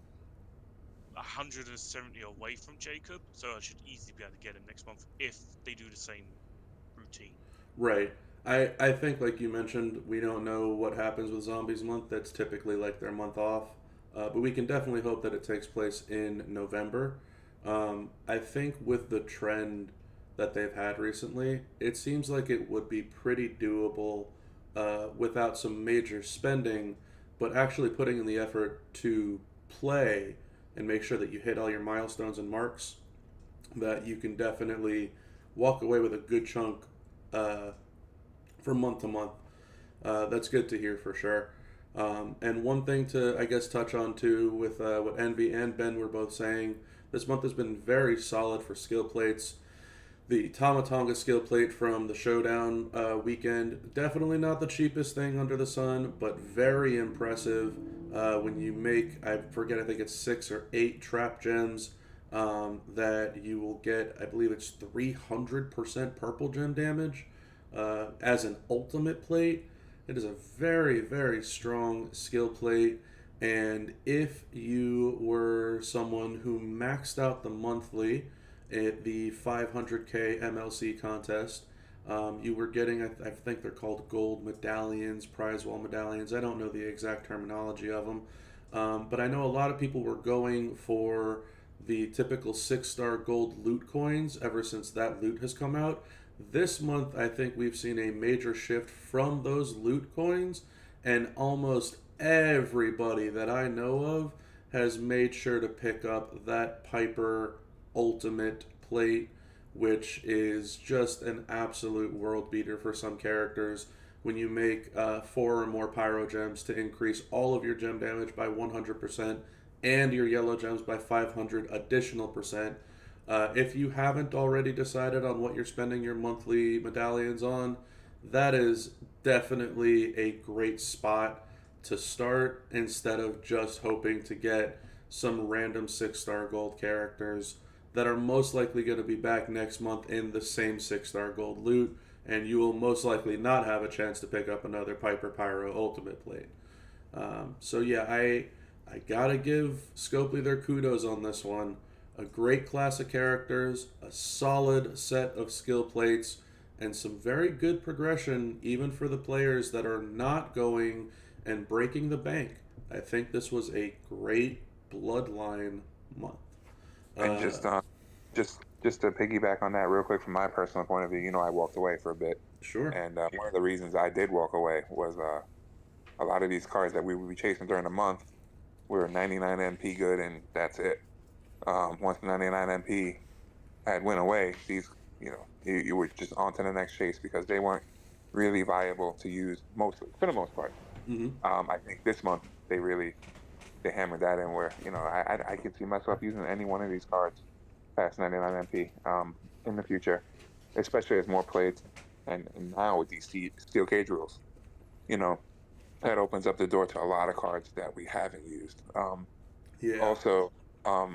170 away from Jacob, so I should easily be able to get him next month if they do the same routine. Right. I think, like you mentioned, we don't know what happens with Zombies month. That's typically like their month off. But we can definitely hope that it takes place in November. I think with the trend that they've had recently, it seems like it would be pretty doable without some major spending, but actually putting in the effort to play and make sure that you hit all your milestones and marks, that you can definitely walk away with a good chunk from month to month. That's good to hear for sure. And one thing to, I guess, touch on too with what Envy and Ben were both saying, this month has been very solid for skill plates. The Tamatonga skill plate from the Showdown weekend, definitely not the cheapest thing under the sun, but very impressive. When you make, I forget, I think it's 6 or 8 trap gems that you will get, I believe it's 300% purple gem damage as an ultimate plate. It is a very, very strong skill plate, and if you were someone who maxed out the monthly at the 500K MLC contest. You were getting, I think they're called gold medallions, prize wall medallions. I don't know the exact terminology of them. But I know a lot of people were going for the typical 6-star gold loot coins ever since that loot has come out. This month, I think we've seen a major shift from those loot coins, and almost everybody that I know of has made sure to pick up that Piper Ultimate plate, which is just an absolute world beater for some characters. When you make 4 or more pyro gems to increase all of your gem damage by 100% and your yellow gems by 500 additional percent. If you haven't already decided on what you're spending your monthly medallions on, that is definitely a great spot to start instead of just hoping to get some random 6-star gold characters that are most likely going to be back next month in the same 6-star gold loot, and you will most likely not have a chance to pick up another Piper Pyro Ultimate plate. So yeah, I gotta give Scopely their kudos on this one. A great class of characters, a solid set of skill plates, and some very good progression even for the players that are not going and breaking the bank. I think this was a great Bloodline month. And just to piggyback on that real quick from my personal point of view, I walked away for a bit. Sure. And one of the reasons I did walk away was a lot of these cards that we would be chasing during the month were 99 MP good, and that's it. Once the 99 MP had went away, these, you were just on to the next chase because they weren't really viable to use mostly, for the most part. Mm-hmm. I think this month they hammered that in where, I could see myself using any one of these cards past 99 MP in the future, especially as more plates and now with these steel cage rules, that opens up the door to a lot of cards that we haven't used. Yeah. Also,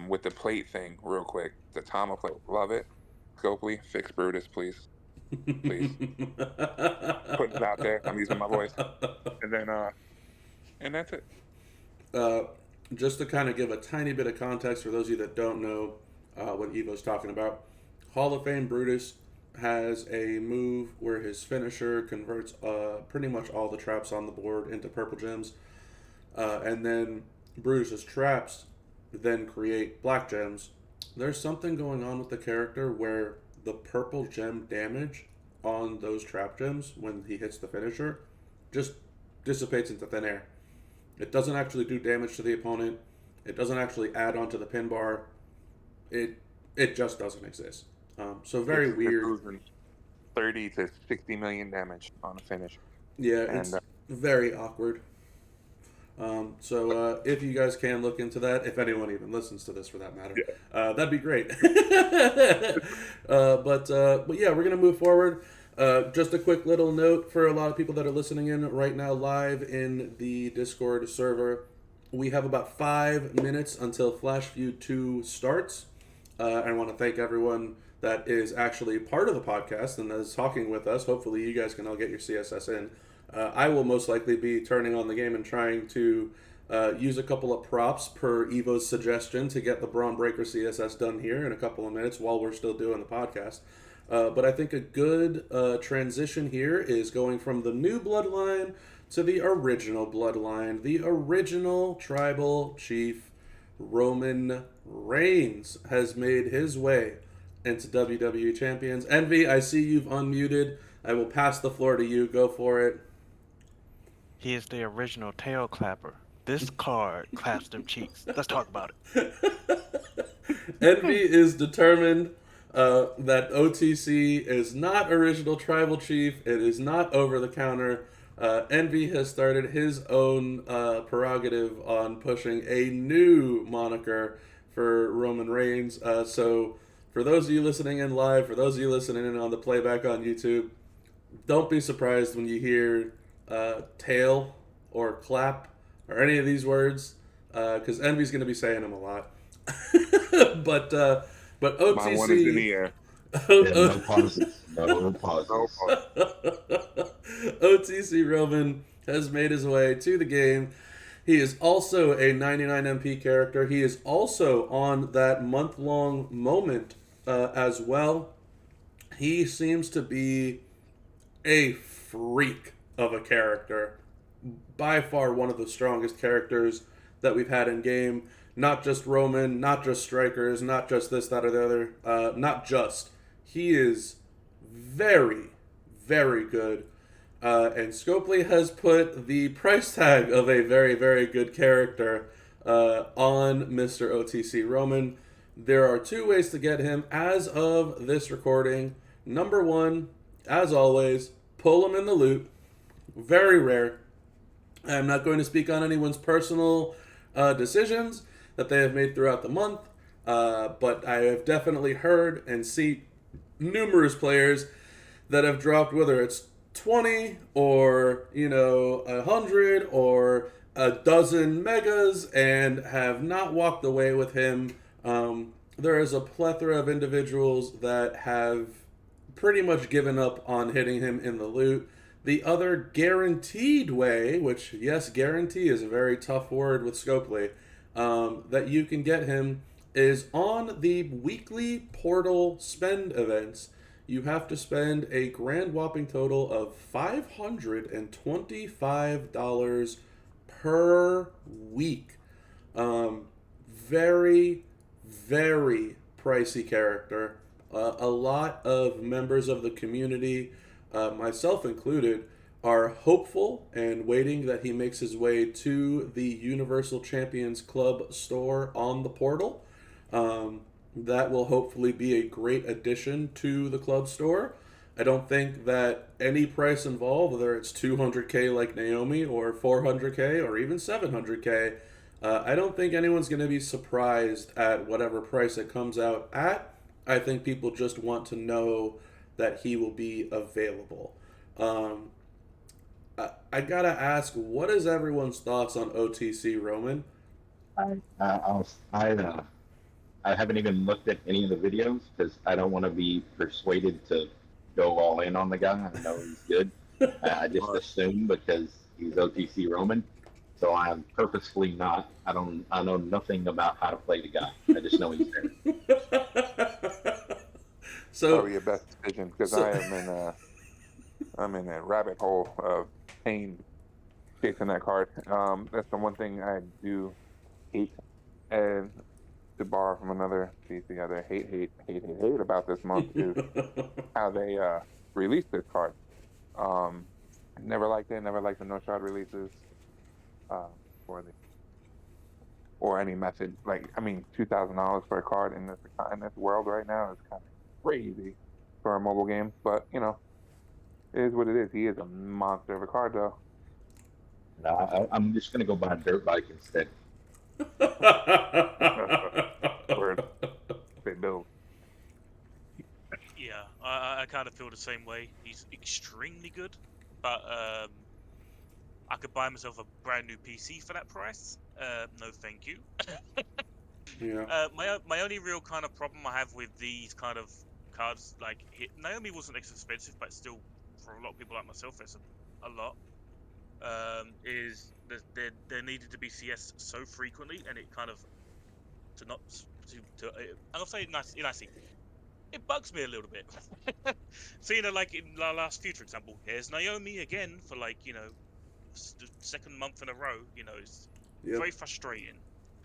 with the plate thing, real quick, the Tama plate, love it. Scopely, fix Brutus, please. Please. Putting it out there. I'm using my voice. And then, and that's it. Just to kind of give a tiny bit of context for those of you that don't know what Evo's talking about, Hall of Fame Brutus has a move where his finisher converts pretty much all the traps on the board into purple gems, and then Brutus's traps then create black gems. There's something going on with the character where the purple gem damage on those trap gems when he hits the finisher just dissipates into thin air. It doesn't actually do damage to the opponent. It doesn't actually add on to the pin bar. It just doesn't exist. So very weird. 30 to 60 million damage on a finish. Yeah, it's very awkward. So if you guys can look into that, if anyone even listens to this for that matter, that'd be great. But yeah, we're gonna move forward. Just a quick little note for a lot of people that are listening in right now live in the Discord server. We have about 5 minutes until Flash View 2 starts. I want to thank everyone that is actually part of the podcast and is talking with us. Hopefully you guys can all get your CSS in. I will most likely be turning on the game and trying to use a couple of props per Evo's suggestion to get the Brawn Breaker CSS done here in a couple of minutes while we're still doing the podcast. But I think a good transition here is going from the new bloodline to the original bloodline. The original tribal chief, Roman Reigns, has made his way into WWE Champions. Envy, I see you've unmuted. I will pass the floor to you. Go for it. He is the original tail clapper. This card claps them cheeks. Let's talk about it. Envy is determined that OTC is not original tribal chief. It is not over the counter. Envy has started his own prerogative on pushing a new moniker for Roman Reigns. So for those of you listening in live, for those of you listening in on the playback on YouTube, don't be surprised when you hear tail or clap or any of these words, because Envy's going to be saying them a lot. But OTC... My one is in the air. No pauses. No pauses. OTC Roman has made his way to the game. He is also a 99 MP character. He is also on that month-long moment as well. He seems to be a freak of a character. By far one of the strongest characters that we've had in game. Not just Roman, not just strikers, not just this, that, or the other. Not just. He is very, very good. And Scopely has put the price tag of a very, very good character on Mr. OTC Roman. There are two ways to get him as of this recording. Number one, as always, pull him in the loot. Very rare. I'm not going to speak on anyone's personal decisions that they have made throughout the month, but I have definitely heard and seen numerous players that have dropped, whether it's 20 or 100 or a dozen megas, and have not walked away with him. There is a plethora of individuals that have pretty much given up on hitting him in the loot. The other guaranteed way, which, yes, guarantee is a very tough word with Scopely, that you can get him is on the weekly portal spend events. You have to spend a grand whopping total of $525 per week. Very, very pricey character. A lot of members of the community, myself included, are hopeful and waiting that he makes his way to the Universal Champions Club store on the portal. That will hopefully be a great addition to the club store. I don't think that any price involved, whether it's 200K like Naomi or 400K or even 700K, I don't think anyone's going to be surprised at whatever price it comes out at. I think people just want to know that he will be available. I gotta ask, what is everyone's thoughts on OTC Roman? I haven't even looked at any of the videos because I don't want to be persuaded to go all in on the guy. I know he's good. I just assume because he's OTC Roman. So I'm purposefully not. I know nothing about how to play the guy. I just know he's there. So probably your best decision because I'm in a rabbit hole of pain chasing that card. That's the one thing I do hate, and to borrow from another piece, the other hate about this month is how they released this card. Never liked it. Never liked the no shot releases, or any method. Like, I mean, $2,000 for a card in this world right now is kind of crazy for a mobile game. But it is what it is. He is a monster of a card, though. No, I'm just gonna go buy a dirt bike instead. Word. They build. Yeah, I kind of feel the same way. He's extremely good, but I could buy myself a brand new PC for that price. No, thank you. yeah. My only real kind of problem I have with these kind of cards, like Naomi wasn't expensive, but still for a lot of people like myself, it's a lot. Is there needed to be CS so frequently, and it kind of I'll say nicely, it bugs me a little bit. So like in the last feud, for example, here's Naomi again for the second month in a row. It's very frustrating.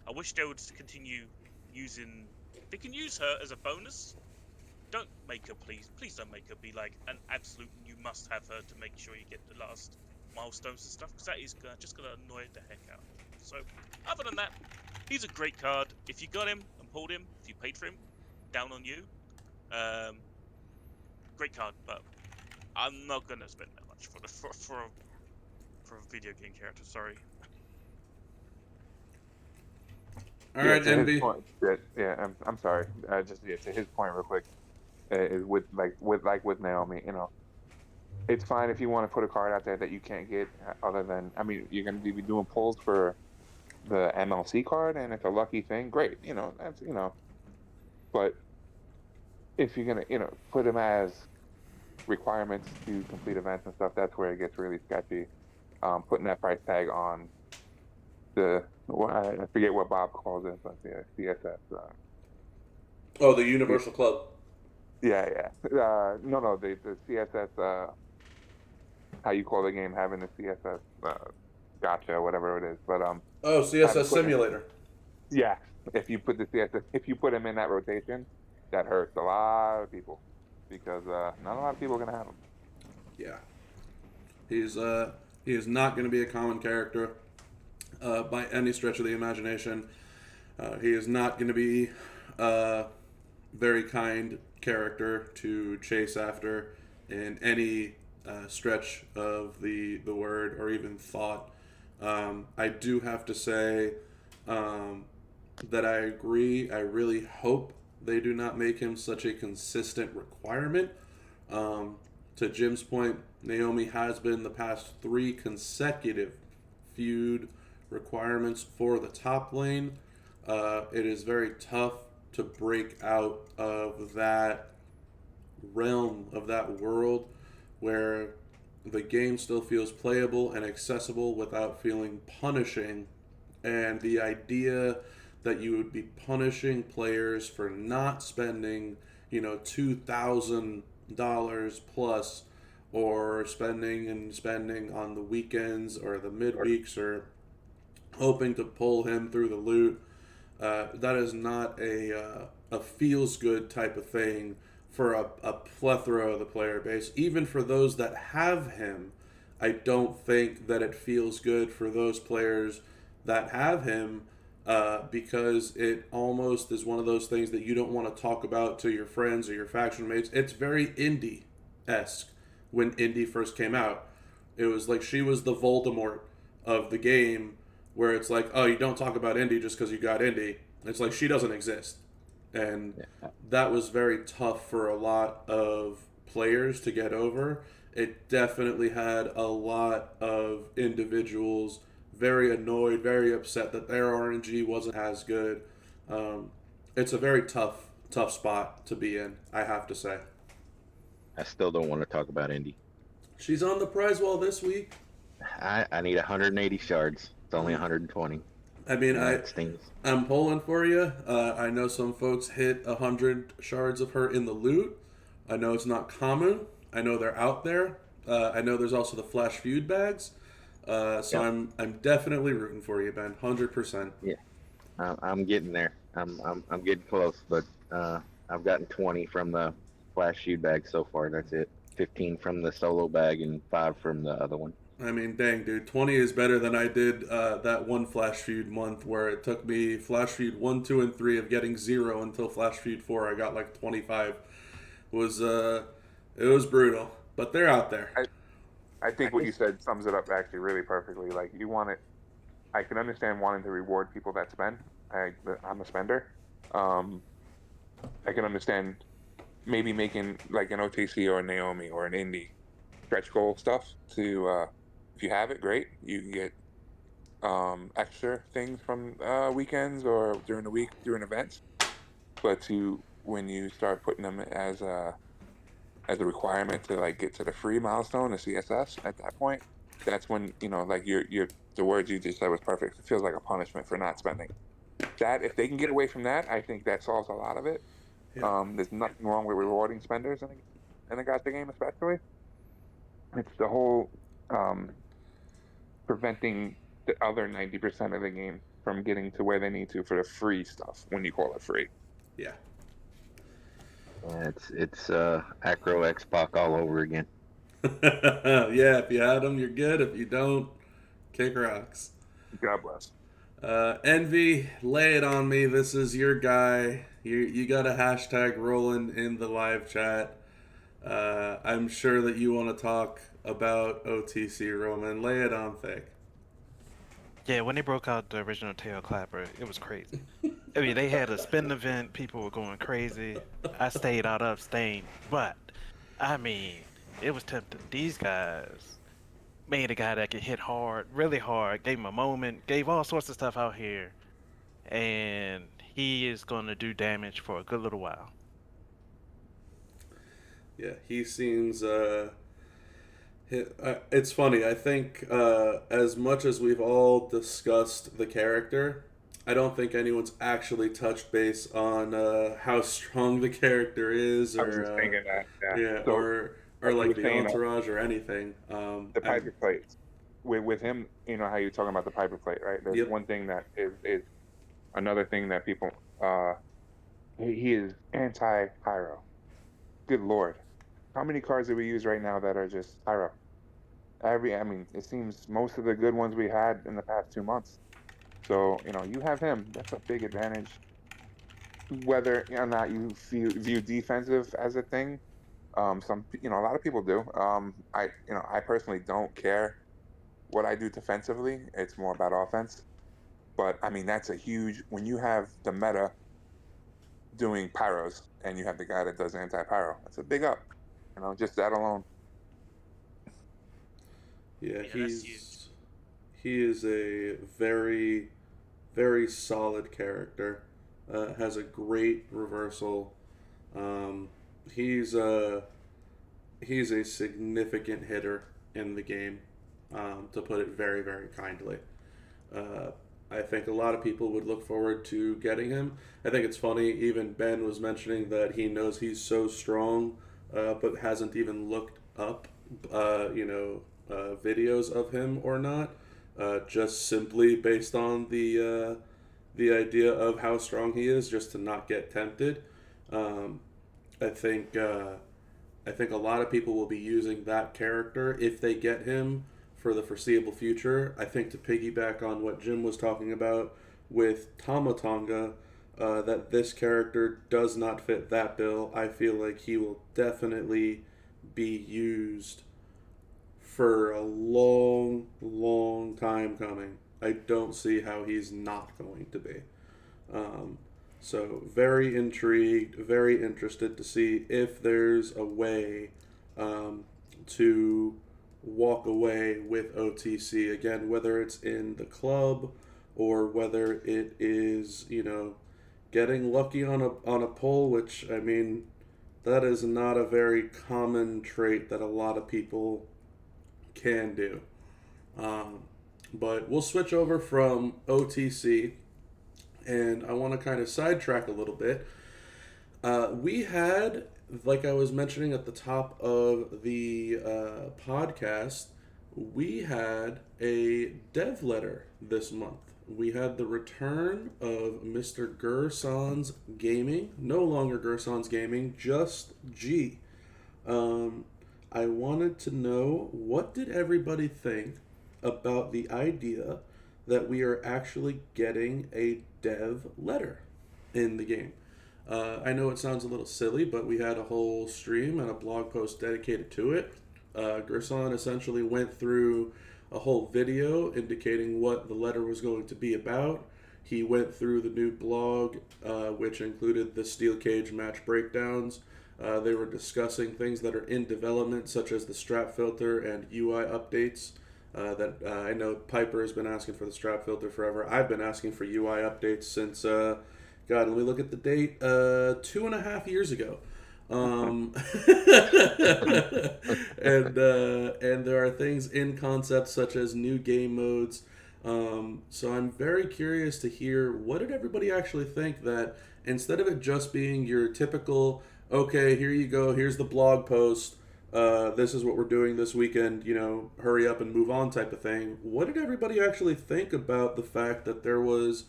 I wish they would continue using. They can use her as a bonus. Don't make her, please don't make her be like an absolute. You must have her to make sure you get the last milestones and stuff, because that is just gonna annoy the heck out of me. So other than that, he's a great card. If you got him and pulled him, if you paid for him, down on you. Great card, but I'm not gonna spend that much for a video game character. Sorry. All right, to his NB. point, I'm sorry. To his point, real quick, is with Naomi. It's fine if you want to put a card out there that you can't get other than, you're going to be doing pulls for the MLC card, and it's a lucky thing, great. But if you're going to, put them as requirements to complete events and stuff, that's where it gets really sketchy. Putting that price tag on I forget what Bob calls it, but the CSS. Oh, the Universal Club. Yeah. No, the CSS, how you call the game, having the CSS gotcha, whatever it is. But Oh, having CSS put in, Simulator. yeah, if you put the CSS, if you put him in that rotation, that hurts a lot of people because not a lot of people are gonna have him. Yeah. He's he is not going to be a common character by any stretch of the imagination. He is not going to be a very kind character to chase after in any stretch of the word or even thought. I do have to say that I agree. I really hope they do not make him such a consistent requirement. To Jim's point, Naomi has been the past 3 consecutive feud requirements for the top lane. It is very tough to break out of that realm, of that world, where the game still feels playable and accessible without feeling punishing. And the idea that you would be punishing players for not spending, $2,000 plus, or spending on the weekends or the midweeks, or hoping to pull him through the loot. That is not a feels good type of thing for a plethora of the player base. Even for those that have him, I don't think that it feels good for those players that have him, because it almost is one of those things that you don't want to talk about to your friends or your faction mates. It's very indie-esque. When Indy first came out, it was like she was the Voldemort of the game, where it's like, oh, you don't talk about Indy just because you got Indy. It's like she doesn't exist. And that was very tough for a lot of players to get over. It definitely had a lot of individuals very annoyed, very upset that their RNG wasn't as good. It's a very tough spot to be in, I have to say. I still don't want to talk about Indy. She's on the prize wall this week. I need 180 shards. It's only 120. I mean, It stings. I'm pulling for you. I know some folks hit 100 shards of her in the loot. I know it's not common. I know they're out there. I know there's also the flash feud bags. So I'm definitely rooting for you, Ben. 100%. Yeah, I'm getting there. I'm getting close, but I've gotten 20 from the flash shoot bag so far. That's it. 15 from the solo bag and 5 from the other one. I mean, dang, dude. 20 is better than I did that one Flash Feud month where it took me Flash Feud 1, 2, and 3 of getting 0 until Flash Feud 4. I got like 25. It was brutal, but they're out there. I think what you said sums it up actually really perfectly. Like, you want it. I can understand wanting to reward people that spend. I'm a spender. I can understand maybe making like an OTC or a Naomi or an indie stretch goal stuff to if you have it, great. You can get extra things from weekends or during the week during events. But when you start putting them as a requirement to like get to the free milestone, the CSS, at that point, that's when like the words you just said was perfect. It feels like a punishment for not spending. That if they can get away from that, I think that solves a lot of it. Yeah. There's nothing wrong with rewarding spenders in the gacha game, especially. It's the whole preventing the other 90% of the game from getting to where they need to for the free stuff when you call it free. Yeah. It's Acro X-Pac all over again. Yeah, if you had them, you're good. If you don't, kick rocks. God bless. Envy, lay it on me. This is your guy. You got a hashtag rolling in the live chat. I'm sure that you want to talk about OTC, Roman. Lay it on thick. Yeah, when they broke out the original Tail Clapper, it was crazy. I mean, they had a spin event. People were going crazy. I stayed out of staying. But, I mean, it was tempting. These guys made a guy that could hit hard, really hard, gave him a moment, gave all sorts of stuff out here. And he is going to do damage for a good little while. Yeah, he seems... it's funny. I think as much as we've all discussed the character, I don't think anyone's actually touched base on how strong the character is, I was just or thinking that. Yeah. yeah, So or like you like were the saying, entourage or anything. the Piper plate with him, you know how you're talking about the Piper plate, right? There's Yep. one thing that is another thing that people he is anti pyro. Good lord, how many cards do we use right now that are just pyro? I mean, it seems most of the good ones we had in the past 2 months. So you know, you have him. That's a big advantage. Whether or not you view defensive as a thing, a lot of people do. I personally don't care what I do defensively. It's more about offense. But I mean, that's a huge when you have the meta doing pyros and you have the guy that does anti-pyro. That's a big up. You know, just that alone. Yeah, Yeah, that's huge. he is a very, very solid character. Has a great reversal. Um, he's a significant hitter in the game, to put it very, very kindly. Uh, I think a lot of people would look forward to getting him. I think it's funny, even Ben was mentioning that he knows he's so strong, but hasn't even looked up, videos of him or not, just simply based on the idea of how strong he is, just to not get tempted. Um, I think I think a lot of people will be using that character if they get him for the foreseeable future. I think to piggyback on what Jim was talking about with Tamatonga, that this character does not fit that bill. I feel like he will definitely be used for a long, long time coming. I don't see how he's not going to be. Um, so very intrigued, very interested to see if there's a way to walk away with OTC again, whether it's in the club or whether it is getting lucky on a poll, which I mean that is not a very common trait that a lot of people can do. Um, but we'll switch over from OTC, and I want to kind of sidetrack a little bit. We had, like I was mentioning at the top of the podcast, we had a dev letter this month. We had the return of Mr. Gerson's Gaming, no longer Gerson's Gaming, just G. I wanted to know, what did everybody think about the idea that we are actually getting a dev letter in the game? I know it sounds a little silly, but we had a whole stream and a blog post dedicated to it. Gerson essentially went through a whole video indicating what the letter was going to be about. He went through the new blog, which included the steel cage match breakdowns. They were discussing things that are in development, such as the strap filter and UI updates. I know Piper has been asking for the strap filter forever. I've been asking for UI updates since, God, let me look at the date, 2.5 years ago. And there are things in concept such as new game modes. So I'm very curious to hear, what did everybody actually think, that instead of it just being your typical, okay, here you go, here's the blog post, this is what we're doing this weekend, hurry up and move on type of thing. What did everybody actually think about the fact that there was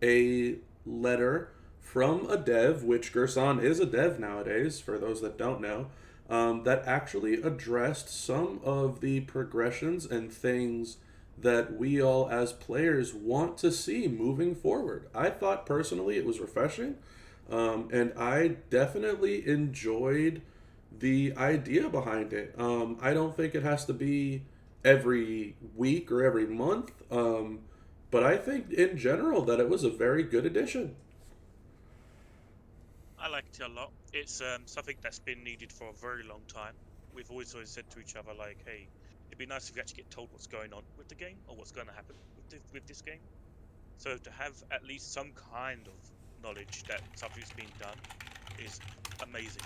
a letter from a dev, which Gerson is a dev nowadays, for those that don't know, that actually addressed some of the progressions and things that we all as players want to see moving forward? I thought personally it was refreshing, and I definitely enjoyed the idea behind it. I don't think it has to be every week or every month, but I think in general that it was a very good addition. I liked it a lot. It's something that's been needed for a very long time. We've always said to each other, like, hey, it'd be nice if we actually get told what's going on with the game or what's going to happen with this game. So to have at least some kind of knowledge that something's being done is amazing.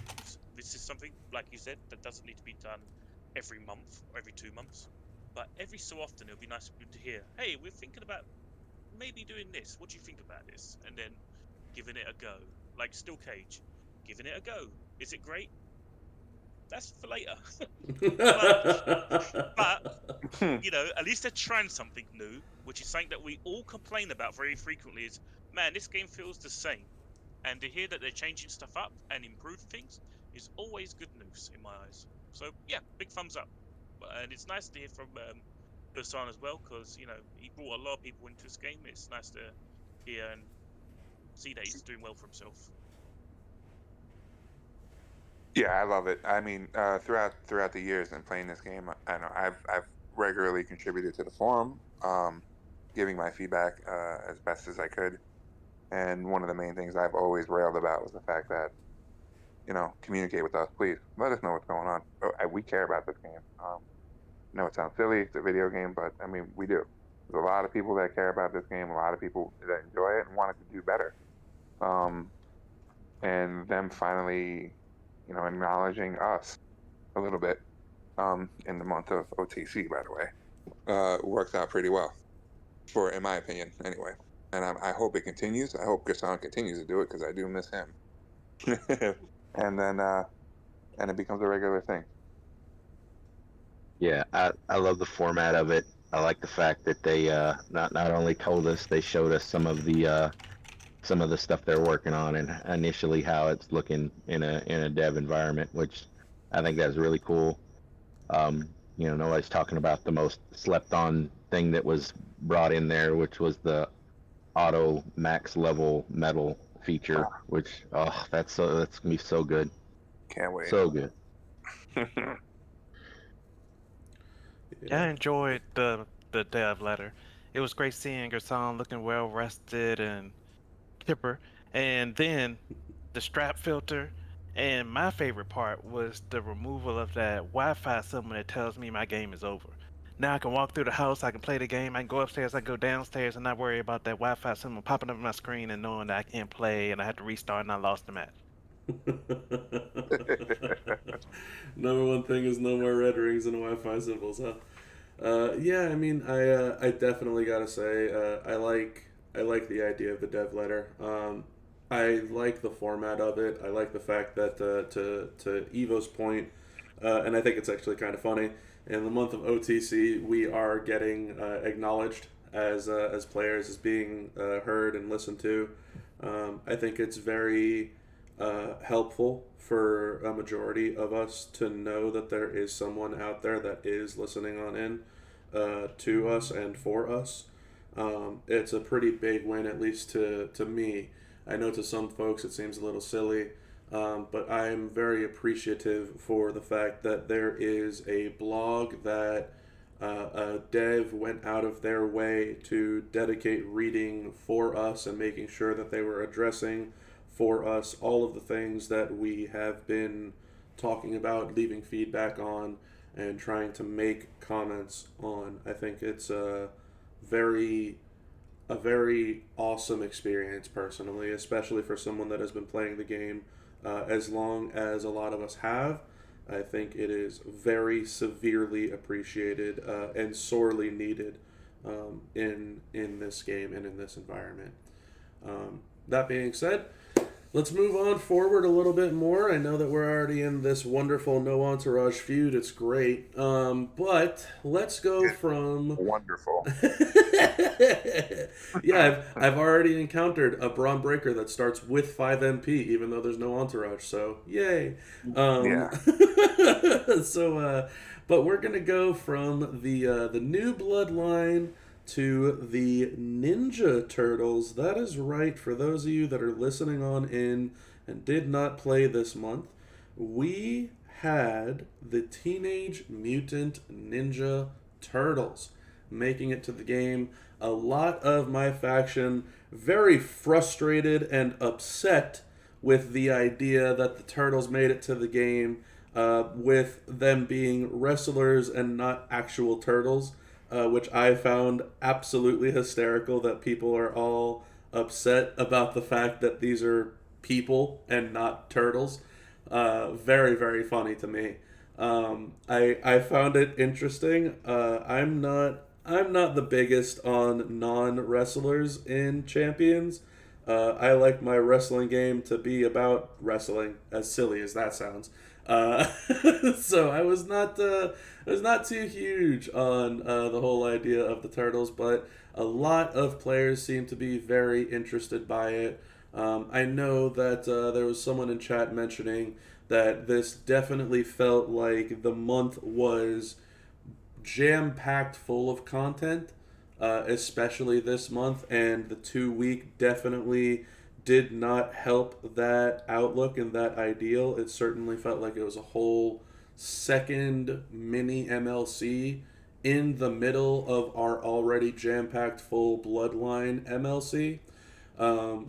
This is something, like you said, that doesn't need to be done every month or every 2 months, but every so often it would be nice to hear, hey, we're thinking about maybe doing this. What do you think about this? And then giving it a go. Like Steel Cage, giving it a go. Is it great? That's for later. but you know, at least they're trying something new, which is something that we all complain about very frequently. Is, man, this game feels the same, and to hear that they're changing stuff up and improving things is always good news in my eyes. So yeah, big thumbs up. And it's nice to hear from Busan as well, because you know he brought a lot of people into this game. It's nice to hear and see that he's doing well for himself. Yeah, I love it. I mean, throughout the years and playing this game, I know I've regularly contributed to the forum, giving my feedback as best as I could. And one of the main things I've always railed about was the fact that, you know, communicate with us, please. Let us know what's going on. We care about this game. I know it sounds silly, it's a video game, but I mean, we do. There's a lot of people that care about this game, a lot of people that enjoy it and want it to do better. And them finally, you know, acknowledging us a little bit in the month of OTC, by the way, worked out pretty well, in my opinion, anyway. And I hope it continues. I hope Gaston continues to do it because I do miss him. And then and it becomes a regular thing. Yeah, I love the format of it. I like the fact that they not only told us, they showed us some of the stuff they're working on and initially how it's looking in a dev environment, which I think that's really cool. You know, nobody's talking about the most slept on thing that was brought in there, which was the auto max level metal feature, which that's gonna be so good. Can't wait. So good. Yeah, I enjoyed the dev letter. It was great seeing Gerson looking well rested and chipper, and then the strap filter. And my favorite part was the removal of that Wi-Fi symbol that tells me my game is over. Now I can walk through the house, I can play the game, I can go upstairs, I can go downstairs, and not worry about that Wi-Fi symbol popping up on my screen and knowing that I can't play and I have to restart and I lost the match. Number one thing is no more red rings and Wi-Fi symbols, huh? Yeah, I mean, I definitely gotta say, I like the idea of the dev letter. I like the format of it. I like the fact that to Evo's point, and I think it's actually kind of funny. In the month of OTC, we are getting acknowledged as players, as being heard and listened to. I think it's very helpful for a majority of us to know that there is someone out there that is listening on in to us and for us. It's a pretty big win, at least to me. I know to some folks it seems a little silly, but I am very appreciative for the fact that there is a blog that a dev went out of their way to dedicate reading for us and making sure that they were addressing for us all of the things that we have been talking about, leaving feedback on, and trying to make comments on. I think it's a very awesome experience personally, especially for someone that has been playing the game as long as a lot of us have. I think it is very severely appreciated and sorely needed in this game and in this environment. That being said, let's move on forward a little bit more. I know that we're already in this wonderful no entourage feud. It's great. But let's go from... Wonderful. Yeah, I've already encountered a Braun Breaker that starts with 5 MP, even though there's no entourage. So, yay. Yeah. But we're going to go from the new bloodline to the Ninja Turtles. That is right. For those of you that are listening on in and did not play this month, we had the Teenage Mutant Ninja Turtles making it to the game. A lot of my faction very frustrated and upset with the idea that the Turtles made it to the game with them being wrestlers and not actual turtles. Which I found absolutely hysterical, that people are all upset about the fact that these are people and not turtles. Very, very funny to me. I found it interesting. I'm not I'm not the biggest on non-wrestlers in Champions. I like my wrestling game to be about wrestling, as silly as that sounds. Uh, so I was not too huge on the whole idea of the turtles, but a lot of players seem to be very interested by it. I know that there was someone in chat mentioning that this definitely felt like the month was jam-packed full of content, especially this month, and the 2 week definitely did not help that outlook and that ideal. It certainly felt like it was a whole second mini MLC in the middle of our already jam-packed full Bloodline MLC.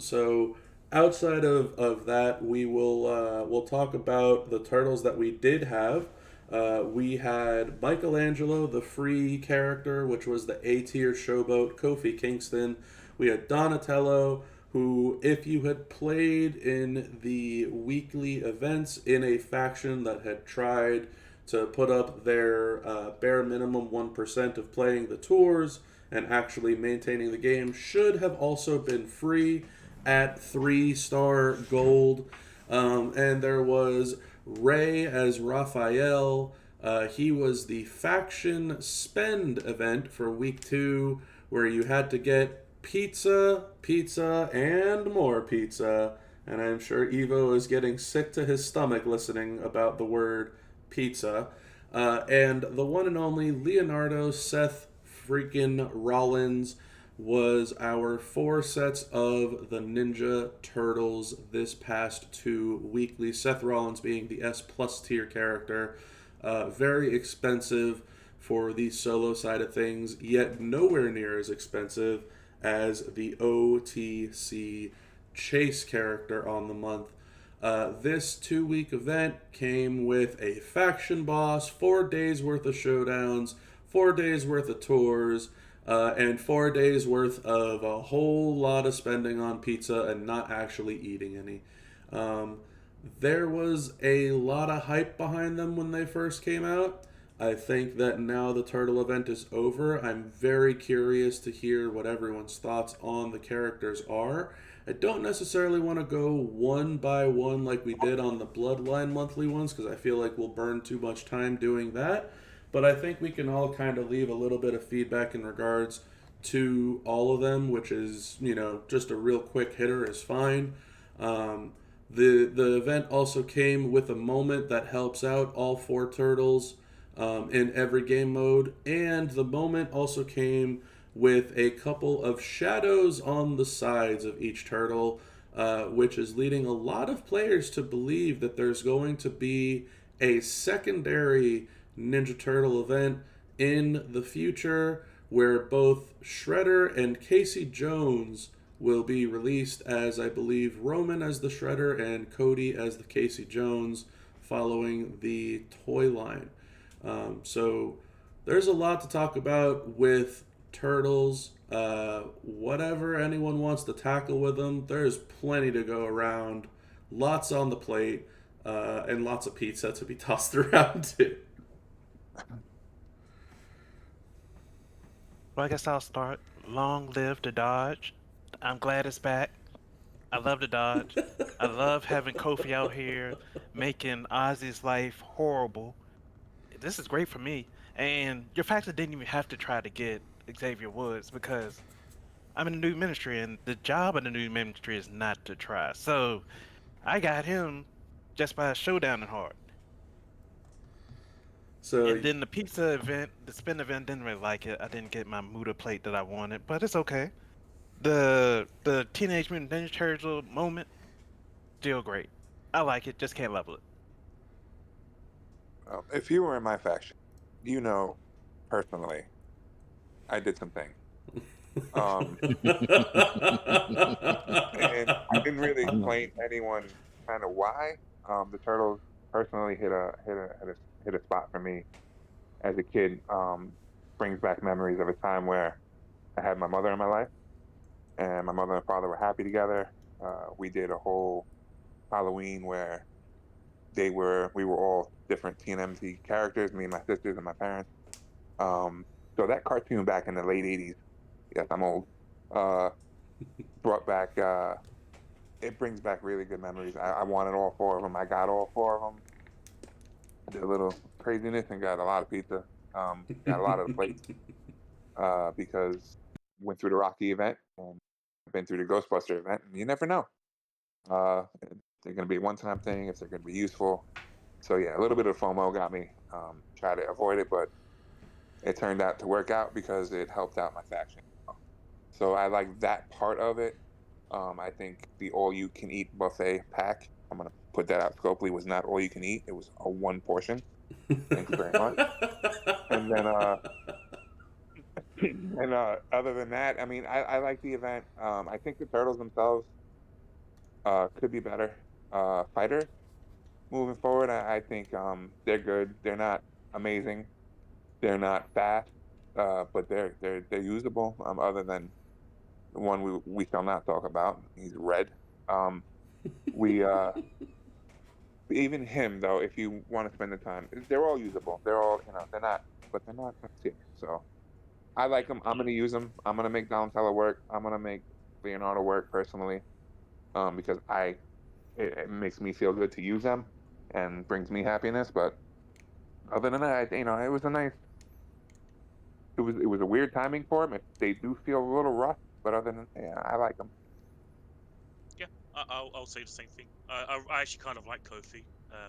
So outside of that, we'll talk about the turtles that we did have. We had Michelangelo, the free character, which was the A tier showboat, Kofi Kingston. We had Donatello, who, if you had played in the weekly events in a faction that had tried to put up their bare minimum 1% of playing the tours and actually maintaining the game, should have also been free at 3-star gold. And there was Ray as Raphael. He was the faction spend event for week 2, where you had to get pizza, pizza, and more pizza. And I'm sure Evo is getting sick to his stomach listening about the word pizza. And the one and only Leonardo Seth freaking Rollins was our 4 sets of the Ninja Turtles this past 2 weekly. Seth Rollins being the S plus tier character. Very expensive for the solo side of things, yet nowhere near as expensive as the OTC Chase character on the month. This 2-week event came with a faction boss, 4 days worth of showdowns, 4 days worth of tours, and 4 days worth of a whole lot of spending on pizza and not actually eating any. There was a lot of hype behind them when they first came out. I think that now the Turtle event is over, I'm very curious to hear what everyone's thoughts on the characters are. I don't necessarily want to go one by one like we did on the Bloodline monthly ones, because I feel like we'll burn too much time doing that. But I think we can all kind of leave a little bit of feedback in regards to all of them, which is, just a real quick hitter is fine. The event also came with a moment that helps out all 4 turtles in every game mode, and the moment also came with a couple of shadows on the sides of each turtle, which is leading a lot of players to believe that there's going to be a secondary Ninja Turtle event in the future where both Shredder and Casey Jones will be released as, I believe, Roman as the Shredder and Cody as the Casey Jones, following the toy line. So there's a lot to talk about with Turtles. Whatever anyone wants to tackle with them, there's plenty to go around. Lots on the plate, and lots of pizza to be tossed around too. Well, I guess I'll start. Long live the Dodge. I'm glad it's back. I love the Dodge. I love having Kofi out here making Ozzy's life horrible. This is great for me. And your factor didn't even have to try to get Xavier Woods, because I'm in a new ministry, and the job of the new ministry is not to try. So I got him just by a showdown in Hard. So And then the pizza event, the spin event, didn't really like it. I didn't get my Muda plate that I wanted, but it's okay. The Teenage Mutant Ninja Turtle moment, still great. I like it, just can't level it. If you were in my faction, personally, I did some things. And I didn't really explain to anyone kind of why. The Turtles personally hit a spot for me as a kid. Brings back memories of a time where I had my mother in my life, and my mother and father were happy together. We did a whole Halloween where we were all different TNMT characters, me and my sisters and my parents. So that cartoon back in the late 80s, yes, I'm old, brought back, it brings back really good memories. I wanted all 4 of them. I got all 4 of them. Did a little craziness and got a lot of pizza. Got a lot of the plates because went through the Rocky event and been through the Ghostbuster event, and you never know. If they're going to be a one-time thing, if they're going to be useful. So yeah, a little bit of FOMO got me. Try to avoid it, but it turned out to work out because it helped out my faction. So I like that part of it. I think the all-you-can-eat buffet pack, I'm going to put that out scopely, was not all you can eat. It was a 1 portion. Thank you very much. And then, other than that, I mean, I like the event. I think the turtles themselves could be better fighters moving forward. I think they're good. They're not amazing. They're not fast, but they're usable. Other than the one we shall not talk about, he's red. We even him though, if you want to spend the time, they're all usable. They're all but they're not top tier. So I like them. I'm gonna use them. I'm gonna make Donatello work. I'm gonna make Leonardo work personally, because it makes me feel good to use them and brings me happiness. But other than that, it was a nice. It was a weird timing for them. If they do feel a little rough, but other than I like them. Yeah, I'll say the same thing. I actually kind of like Kofi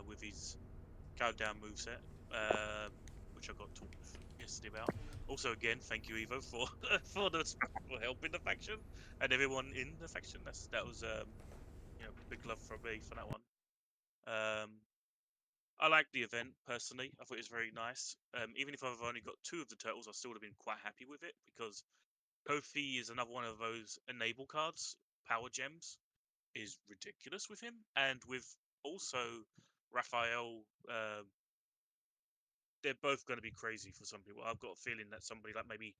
with his countdown moveset, which I got talked yesterday about. Also, again, thank you, Evo, for for helping the faction and everyone in the faction. That was big love from me for that one. I liked the event personally. I thought it was very nice. Even if I've only got 2 of the turtles, I still would have been quite happy with it because Kofi is another one of those enable cards, power gems is ridiculous with him, and with also Raphael. They're both going to be crazy for some people. I've got a feeling that somebody like maybe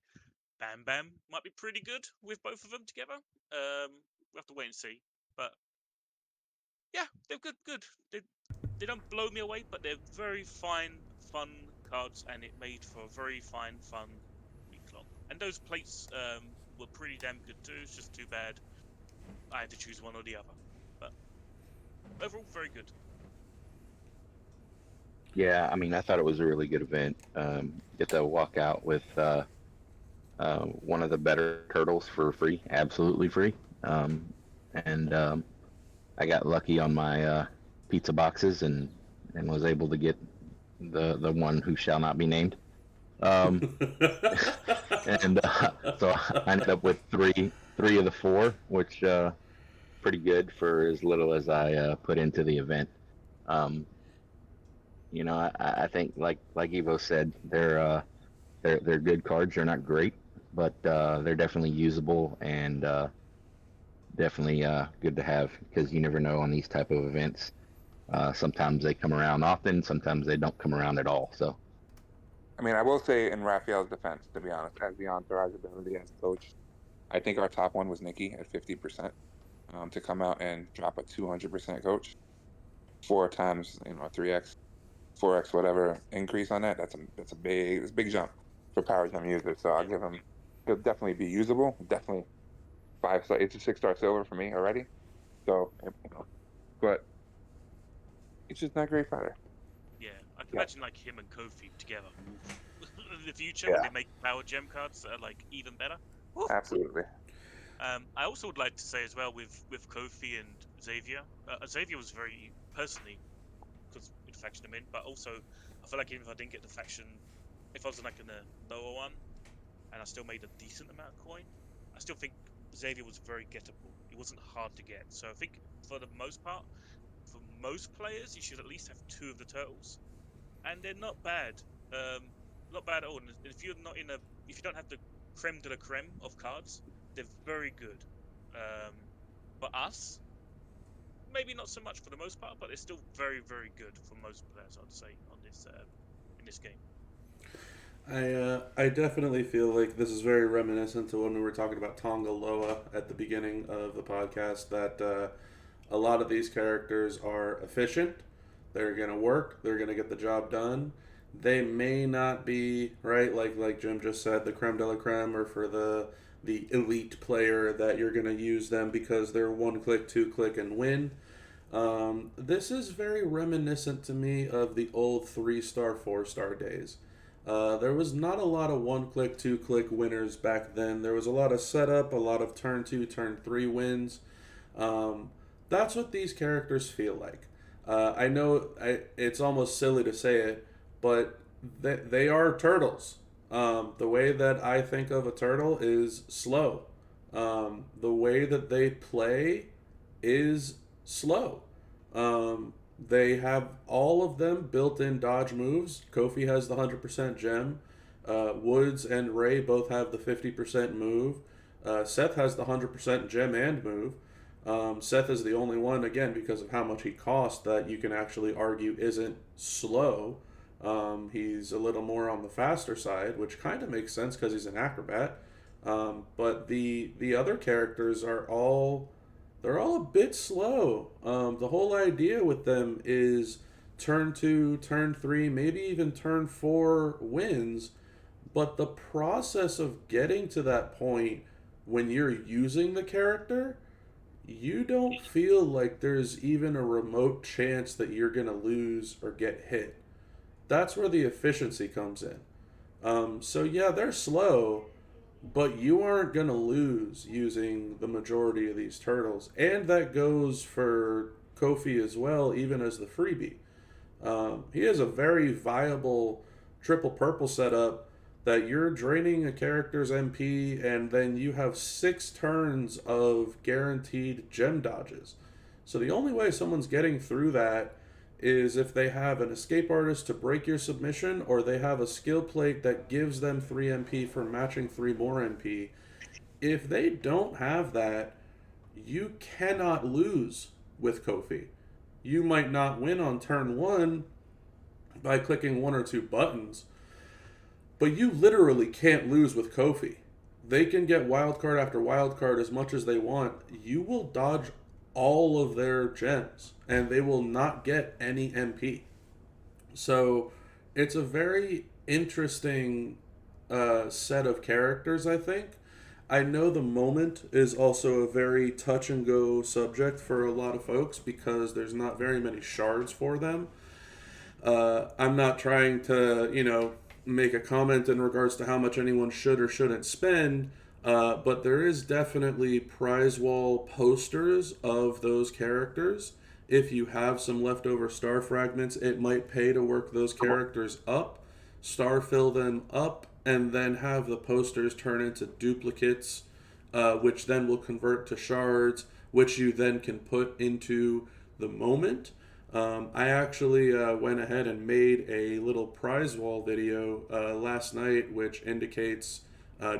Bam Bam might be pretty good with both of them together. We'll have to wait and see. But yeah, they're good. Good. They don't blow me away, but they're very fine, fun cards, and it made for a very fine, fun week long. And those plates were pretty damn good too. It's just too bad I had to choose one or the other. But overall, very good. Yeah, I mean, I thought it was a really good event. Get to walk out with one of the better turtles for free, absolutely free. And I got lucky on my pizza boxes and was able to get the one who shall not be named. And so I ended up with three of the 4, which pretty good for as little as I put into the event. Um, I think like Evo said, they're good cards. They're not great, but they're definitely usable and definitely good to have because you never know on these type of events. Sometimes they come around often, sometimes they don't come around at all. So I mean, I will say in Raphael's defense, to be honest, as the entourage ability as a coach, I think our top one was Nikki at 50%. To come out and drop a 200% coach 4 times, 3x, 4x, whatever increase on that. That's a big jump for power gem users. So I'll give him. He'll definitely be usable. Definitely 5-star. It's a 6-star silver for me already. So but it's just not great fighter. Yeah, I can Yeah, imagine like him and Kofi together in the future when yeah, they make power gem cards that are like even better. Woo! absolutely. I also would like to say as well with Kofi and Xavier. Xavier was very personally because the faction I'm in, but also I feel like even if I didn't get the faction, if I was like in a lower one and I still made a decent amount of coin, I still think Xavier was very gettable. It wasn't hard to get, so I think for the most part, for most players, you should at least have 2 of the turtles, and they're not bad. Not bad at all. And if you're not in a, if you don't have the creme de la creme of cards, they're very good. Um, but us, maybe not so much for the most part, but they're still very, very good for most players. I'd say on this in this game. I definitely feel like this is very reminiscent to when we were talking about Tonga Loa at the beginning of the podcast. That a lot of these characters are efficient. They're gonna work. They're gonna get the job done. They may not be, right, like Jim just said, the creme de la creme, or for the elite player that you're going to use them because they're one click, two click, and win. This is very reminiscent to me of the old 3-star, 4-star days. There was not a lot of one click, two click winners back then. There was a lot of setup, a lot of turn 2, turn 3 wins. That's what these characters feel like. I know it's almost silly to say it, but they are turtles. The way that I think of a turtle is slow. The way that they play is slow. They have all of them built-in dodge moves. Kofi has the 100% gem. Woods and Ray both have the 50% move. Seth has the 100% gem and move. Seth is the only one, again, because of how much he costs, that you can actually argue isn't slow. He's a little more on the faster side, which kind of makes sense because he's an acrobat. But the other characters are they're all a bit slow. The whole idea with them is turn 2, turn 3, maybe even turn 4 wins. But the process of getting to that point when you're using the character, you don't feel like there's even a remote chance that you're going to lose or get hit. That's where the efficiency comes in. So yeah, they're slow, but you aren't going to lose using the majority of these turtles. And that goes for Kofi as well, even as the freebie. He has a very viable triple purple setup that you're draining a character's MP, and then you have 6 turns of guaranteed gem dodges. So the only way someone's getting through that is if they have an escape artist to break your submission, or they have a skill plate that gives them 3 MP for matching 3 more MP. If they don't have that, you cannot lose with Kofi. You might not win on turn 1 by clicking 1 or 2 buttons, but you literally can't lose with Kofi. They can get wildcard after wildcard as much as they want. You will dodge all of their gems, and they will not get any MP. So it's a very interesting set of characters, I think. I know the moment is also a very touch and go subject for a lot of folks because there's not very many shards for them. I'm not trying to, make a comment in regards to how much anyone should or shouldn't spend, but there is definitely prize wall posters of those characters. If you have some leftover star fragments, it might pay to work those characters up, star fill them up, and then have the posters turn into duplicates, which then will convert to shards, which you then can put into the moment. I actually went ahead and made a little prize wall video last night, which indicates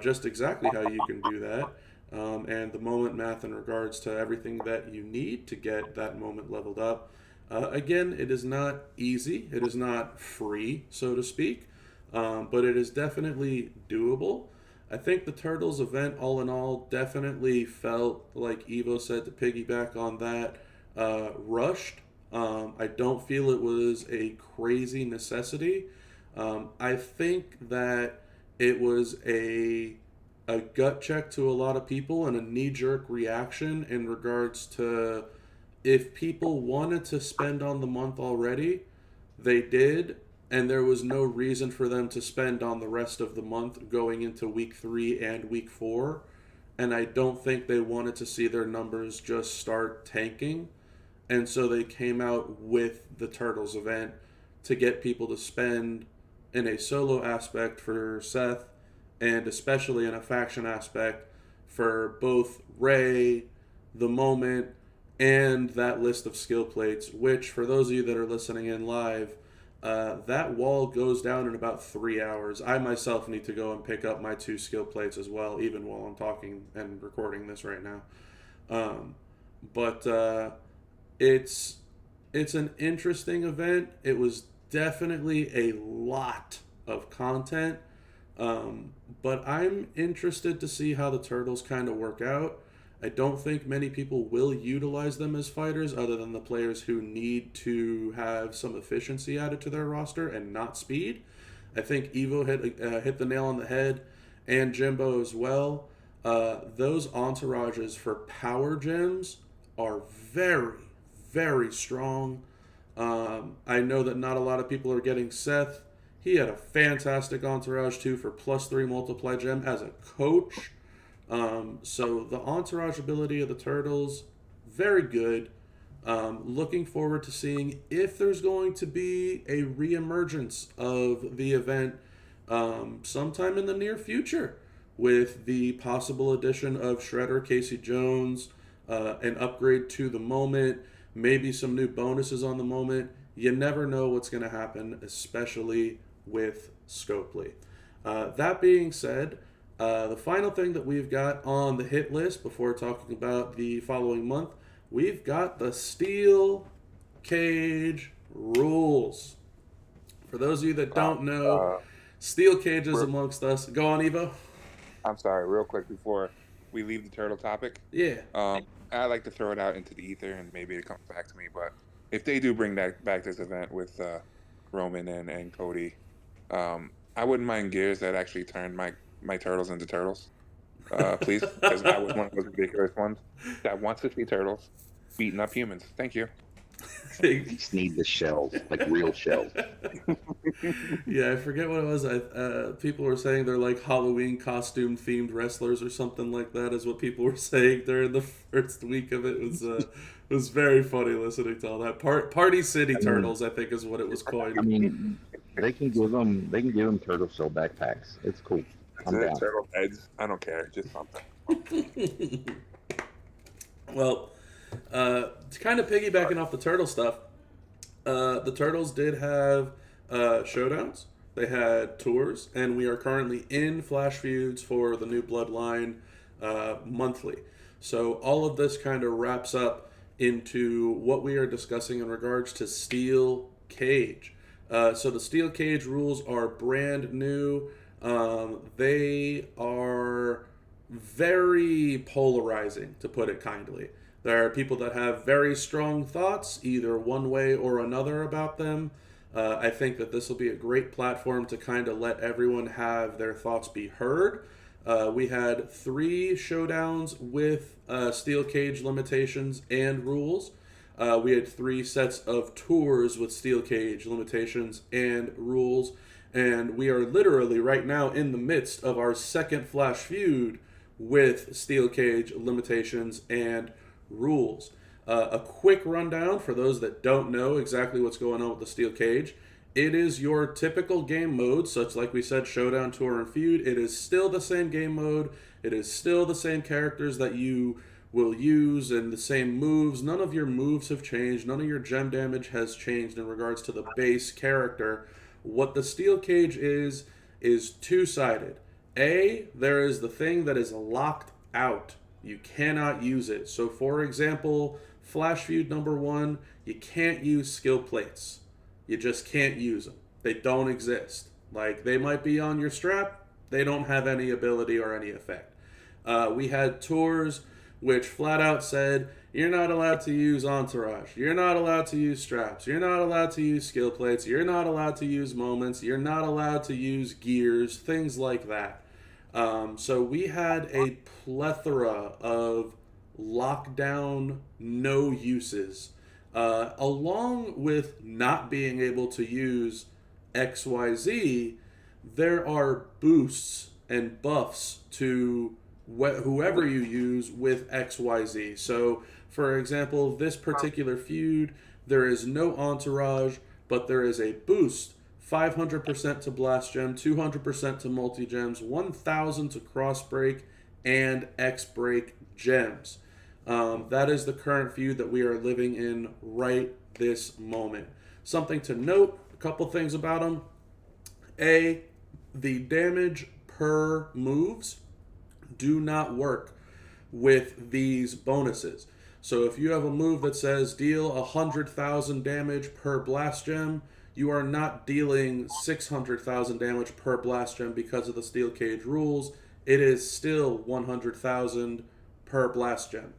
just exactly how you can do that, and the moment math in regards to everything that you need to get that moment leveled up. Again, it is not easy. It is not free, so to speak, but it is definitely doable. I think the Turtles event, all in all, definitely felt, like Evo said, to piggyback on that, rushed. I don't feel it was a crazy necessity. I think that it was a gut check to a lot of people and a knee-jerk reaction in regards to if people wanted to spend on the month already, they did, and there was no reason for them to spend on the rest of the month going into week 3 and week 4. And I don't think they wanted to see their numbers just start tanking. And so they came out with the Turtles event to get people to spend in a solo aspect for Seth, and especially in a faction aspect for both Ray, the moment, and that list of skill plates, which, for those of you that are listening in live, that wall goes down in about 3 hours. I myself need to go and pick up my 2 skill plates as well, even while I'm talking and recording this right now. It's an interesting event. It was definitely a lot of content, but I'm interested to see how the Turtles kind of work out. I don't think many people will utilize them as fighters other than the players who need to have some efficiency added to their roster and not speed. I think Evo hit the nail on the head, and Jimbo as well. Those entourages for power gems are very, very strong. I know that not a lot of people are getting Seth. He had a fantastic entourage too for +3 multiply gem as a coach. So the entourage ability of the Turtles, very good. Looking forward to seeing if there's going to be a reemergence of the event sometime in the near future with the possible addition of Shredder, Casey Jones, an upgrade to the moment, maybe some new bonuses on the moment. You never know what's going to happen, especially with Scopely. That being said, the final thing that we've got on the hit list before talking about the following month, we've got the Steel Cage rules. For those of you that don't know, Steel Cage is amongst us. Go on, Evo. I'm sorry, real quick before we leave the turtle topic. Yeah. I like to throw it out into the ether and maybe it comes back to me. But if they do bring back this event with Roman and Cody, I wouldn't mind gears that actually turned my turtles into turtles, please, because I was one of those ridiculous ones that wants to see turtles beating up humans. Thank you. You just need the shells, like real shells. Yeah, I forget what it was. People were saying they're like Halloween costume themed wrestlers or something like that. Is what people were saying during the first week of it. It was very funny listening to all that. Party City Turtles, I think, is what it was coined. I mean, they can give them turtle shell backpacks. It's cool. I'm down. Turtle heads. I don't care. Just something. Well, kind of piggybacking off the turtle stuff, the Turtles did have showdowns. They had tours, and we are currently in Flash Feuds for the new Bloodline monthly. So all of this kind of wraps up into what we are discussing in regards to Steel Cage. So the Steel Cage rules are brand new. They are very polarizing, to put it kindly. There are people that have very strong thoughts, either one way or another about them. I think that this will be a great platform to kind of let everyone have their thoughts be heard. We had 3 showdowns with Steel Cage limitations and rules. We had 3 sets of tours with Steel Cage limitations and rules. And we are literally right now in the midst of our second Flash feud with Steel Cage limitations and rules. A quick rundown for those that don't know exactly what's going on with the Steel Cage. It is your typical game mode, such like we said, Showdown, Tour, and Feud. It is still the same game mode. It is still the same characters that you will use and the same moves. None of your moves have changed. None of your gem damage has changed in regards to the base character. What the Steel Cage is two-sided. There is the thing that is locked out. You cannot use it. So, for example, Flash Feud number 1, you can't use skill plates. You just can't use them. They don't exist. Like, they might be on your strap. They don't have any ability or any effect. We had tours which flat out said, you're not allowed to use entourage. You're not allowed to use straps. You're not allowed to use skill plates. You're not allowed to use moments. You're not allowed to use gears, things like that. So we had a plethora of lockdown no uses, along with not being able to use XYZ. There are boosts and buffs to whoever you use with XYZ. So, for example, this particular feud, there is no entourage, but there is a boost. 500% to blast gem, 200% to multi gems, 1000 to cross break, and X break gems. That is the current feud that we are living in right this moment. Something to note, a couple things about them. The damage per moves do not work with these bonuses. So if you have a move that says deal 100,000 damage per blast gem, you are not dealing 600,000 damage per blast gem because of the Steel Cage rules. It is still 100,000 per blast gem.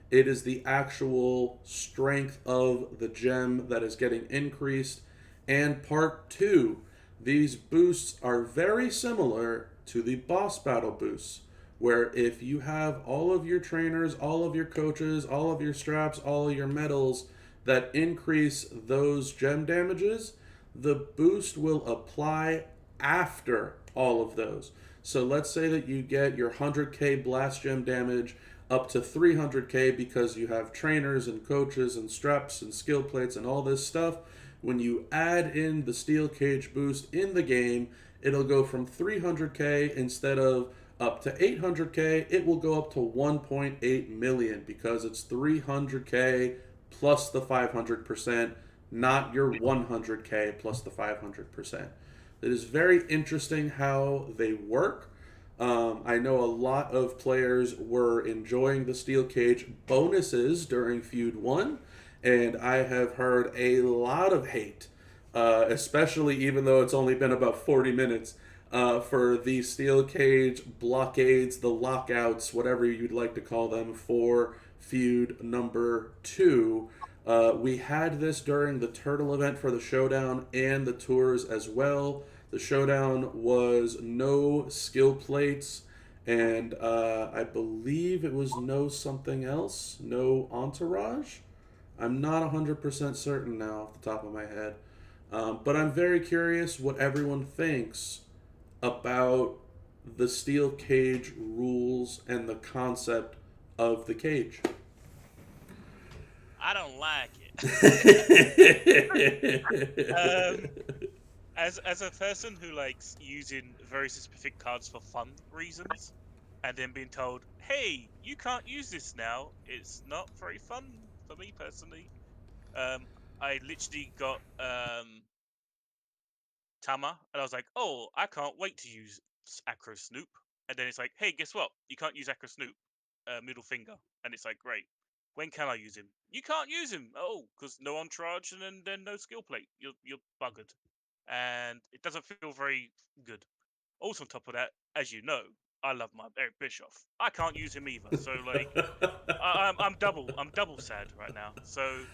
It is the actual strength of the gem that is getting increased. And part 2, these boosts are very similar to the boss battle boosts, where if you have all of your trainers, all of your coaches, all of your straps, all of your medals that increase those gem damages, the boost will apply after all of those. So let's say that you get your 100k blast gem damage up to 300k because you have trainers and coaches and straps and skill plates and all this stuff. When you add in the steel cage boost in the game, it'll go from 300k instead of up to 800k, it will go up to 1.8 million because it's 300k plus the 500%, not your 100k plus the 500%. It is very interesting how they work. I know a lot of players were enjoying the steel cage bonuses during Feud 1, and I have heard a lot of hate, especially even though it's only been about 40 minutes, for the steel cage blockades, the lockouts, whatever you'd like to call them, for Feud number 2. We had this during the Turtle event for the Showdown and the Tours as well. The Showdown was no skill plates, and I believe it was no something else, no entourage. I'm not 100% certain now off the top of my head. But I'm very curious what everyone thinks about the steel cage rules and the concept of the cage. I don't like it. As a person who likes using very specific cards for fun reasons, and then being told, "Hey, you can't use this now," it's not very fun for me personally. I literally got Tama, and I was like, "Oh, I can't wait to use Acro Snoop." And then it's like, "Hey, guess what? You can't use Acro Snoop, middle finger." And it's like, "Great. When can I use him?" "You can't use him." "Oh, because no entourage and then no skill plate. You're buggered." And it doesn't feel very good. Also, on top of that, as you know, I love my Eric Bischoff. I can't use him either. So like, I'm double sad right now. So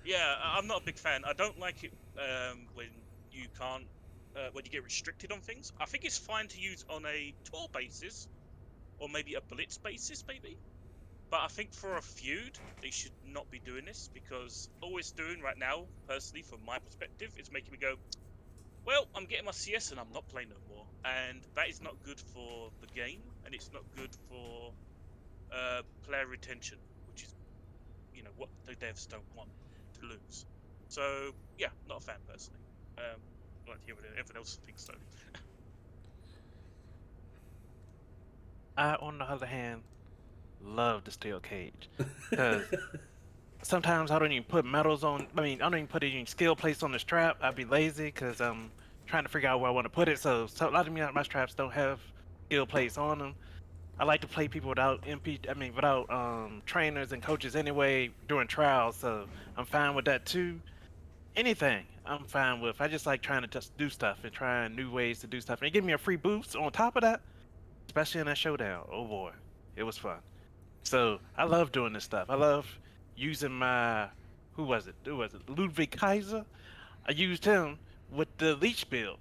yeah, I'm not a big fan. I don't like it when you can't when you get restricted on things. I think it's fine to use on a tour basis or maybe a blitz basis, maybe. But I think for a feud, they should not be doing this because all it's doing right now, personally, from my perspective, is making me go, well, I'm getting my CS and I'm not playing no more. And that is not good for the game and it's not good for player retention, which is, what the devs don't want to lose. So, yeah, not a fan personally. I'd like to hear what everyone else thinks though. I, on the other hand, love the steel cage because sometimes I don't even put medals on. I mean, I don't even put any skill plates on the strap. I'd be lazy because I'm trying to figure out where I want to put it. So a lot of my straps don't have skill plates on them. I like to play people without without trainers and coaches anyway during trials. So I'm fine with that too. Anything I'm fine with. I just like trying to just do stuff and trying new ways to do stuff. And it give me a free boost on top of that, especially in that showdown. Oh boy, it was fun. So I love doing this stuff. I love using my who was it? Ludwig Kaiser. I used him with the leech build.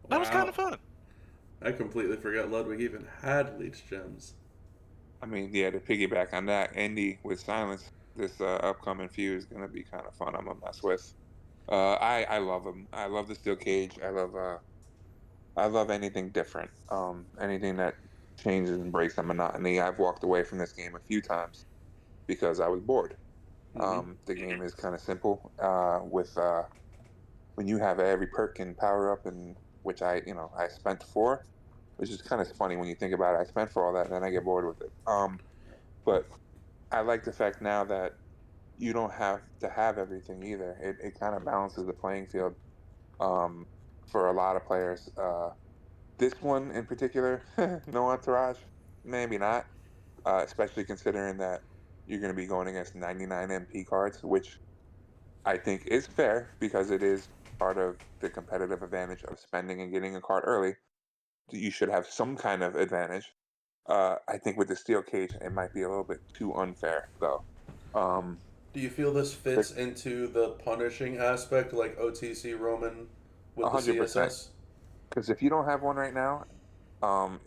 That was kind Wow. of fun. I completely forgot Ludwig even had leech gems. I mean, yeah, to piggyback on that, Indy with Silence, this upcoming feud is gonna be kind of fun. I'm gonna mess with. I love him. I love the steel cage. I love anything different. Anything that changes and breaks the monotony. I've walked away from this game a few times because I was bored. Mm-hmm. The game is kind of simple. With when you have every perk and power up, and which I spent for, which is kind of funny when you think about it. I spent for all that, and then I get bored with it. But I like the fact now that you don't have to have everything either. It kind of balances the playing field for a lot of players. This one in particular, no entourage, maybe not, especially considering that you're going to be going against 99 MP cards, which I think is fair because it is part of the competitive advantage of spending and getting a card early. You should have some kind of advantage. I think with the steel cage, it might be a little bit too unfair, though. Do you feel this fits into the punishing aspect, like OTC Roman with the 100%. CSS? Because if you don't have one right now, um,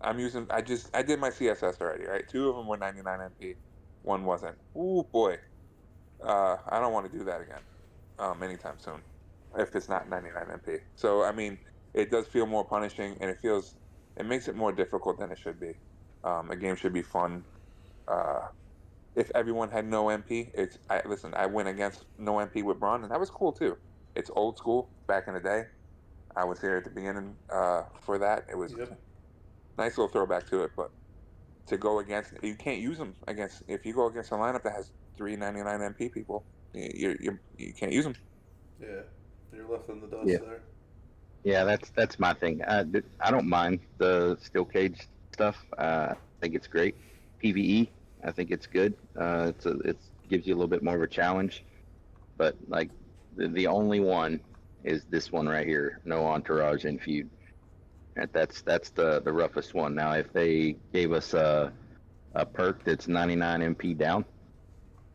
I'm using. I did my CSS already, right? 2 of them were 99 MP, one wasn't. Ooh boy, I don't want to do that again, anytime soon, if it's not 99 MP. So I mean, it does feel more punishing, and it makes it more difficult than it should be. The game should be fun. If everyone had no MP, I went against no MP with Braun, and that was cool too. It's old school. Back in the day, I was here at the beginning for that. It was Yep. a nice little throwback to it, but to go against, you can't use them against. If you go against a lineup that has 399 MP people, you can't use them. Yeah, you're left in the dust Yeah. there. Yeah, that's my thing. I don't mind the steel cage stuff. I think it's great. PVE, I think it's good. It gives you a little bit more of a challenge. But like the only one is this one right here, no entourage in feud. And that's the roughest one. Now, if they gave us a perk that's 99 MP down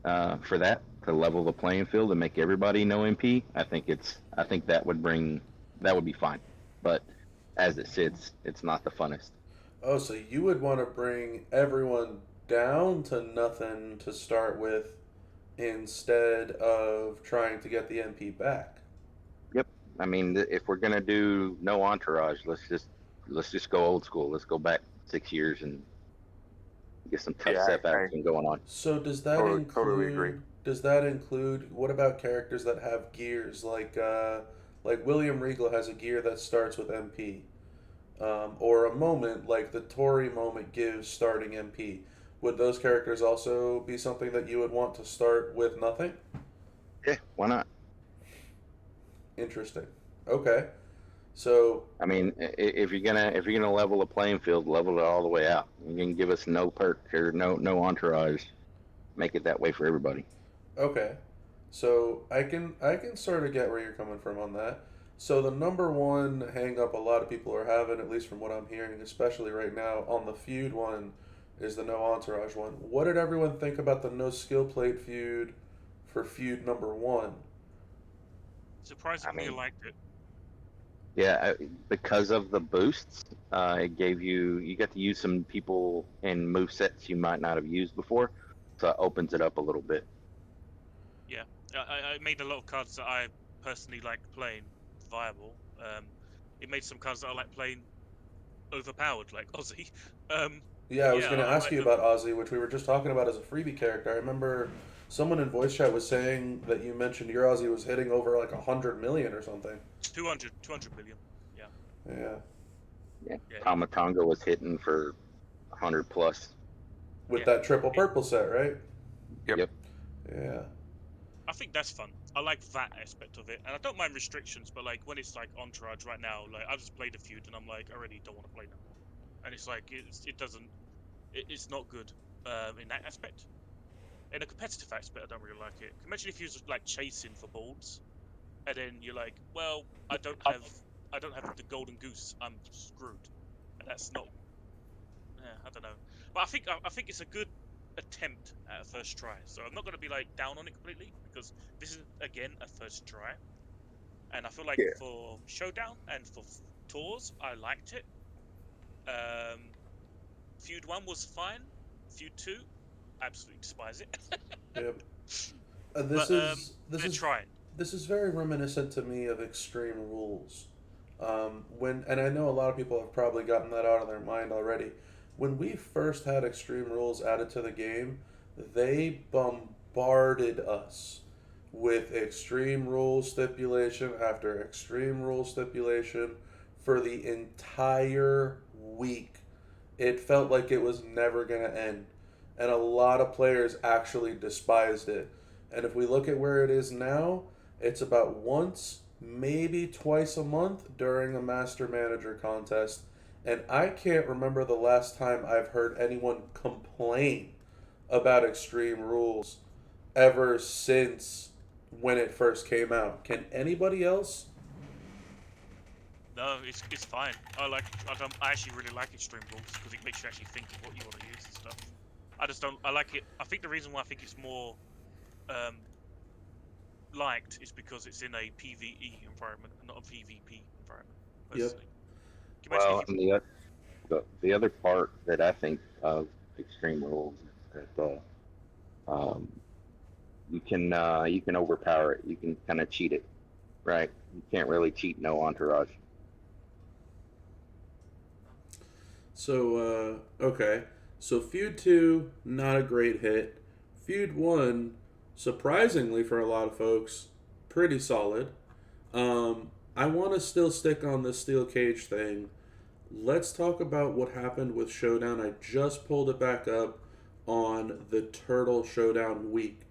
for that to level the playing field and make everybody no MP, I think that would be fine. But as it sits, it's not the funnest. Oh, so you would want to bring everyone down to nothing to start with instead of trying to get the MP back. Yep. I mean, if we're gonna do no entourage, let's just go old school. Let's go back 6 years and get some tough Yeah, step action going on. So does that totally agree. Does that include what about characters that have gears like William Regal has a gear that starts with MP, or a moment like the Tory moment gives starting MP. Would those characters also be something that you would want to start with nothing? Yeah, why not? Interesting. Okay. So I mean, if you're gonna level the playing field, level it all the way out. You can give us no perk or no entourage. Make it that way for everybody. okay. So I can sort of get where you're coming from on that. So the number one hang up a lot of people are having, at least from what I'm hearing, especially right now, on the feud one is the no entourage one. What did everyone think about the no skill plate feud for feud number one? Surprisingly, I I mean, liked it. Yeah, because of the boosts, it gave you got to use some people in move sets you might not have used before, so it opens it up a little bit. Yeah, I made a lot of cards that I personally like playing viable. It made some cards that I like playing overpowered, like Aussie. Yeah, I But was yeah, going to I ask like you them. about Ozzy, which we were just talking about as a freebie character. I remember someone in voice chat was saying that you mentioned your Ozzy was hitting over like 100 million or something. 200 million. Yeah, Yeah, Yeah, yeah, Tomatonga was hitting for 100 plus. with yeah. that triple It, purple set, right? Yep. Yep. Yeah. I think that's fun. I like that aspect of it, and I don't mind restrictions. But like when it's like Entourage right now, like I just played a feud, and I'm like, I really don't want to play no more. And it's like it doesn't, it's not good in that aspect. In a competitive aspect, I don't really like it. Imagine if you was like chasing for balls, and then you're like, well, I don't have the golden goose. I'm screwed, and that's not. Yeah, I don't know, but I think it's a good attempt at a first try. So I'm not going to be like down on it completely because this is again a first try, and I feel like Yeah. for Showdown and for tours, I liked it. Um, Feud 1 was fine. Feud 2, absolutely despise it. Yep. This But is this they're is trying. this is very reminiscent to me of Extreme Rules. And I know a lot of people have probably gotten that out of their mind already. When we first had Extreme Rules added to the game, they bombarded us with Extreme Rules stipulation after Extreme Rules stipulation for the entire week. It felt like it was never going to end. And a lot of players actually despised it. And if we look at where it is now, it's about once, maybe twice a month during a Master Manager contest. And I can't remember the last time I've heard anyone complain about Extreme Rules ever since when it first came out. Can anybody else? No, it's fine. I actually really like extreme rules because it makes you actually think of what you want to use and stuff. I just don't. I like it. I think the reason why I think it's more liked is because it's in a PvE environment and not a PvP environment. Yep. Personally. Can you imagine Well, if and the other part that I think of extreme rules is that you can overpower it. You can kind of cheat it, right? You can't really cheat no entourage. So, okay. So, Feud 2, not a great hit. Feud 1, surprisingly for a lot of folks, pretty solid. I want to still stick on this steel cage thing. Let's talk about what happened with Showdown. I just pulled it back up on the Turtle Showdown week.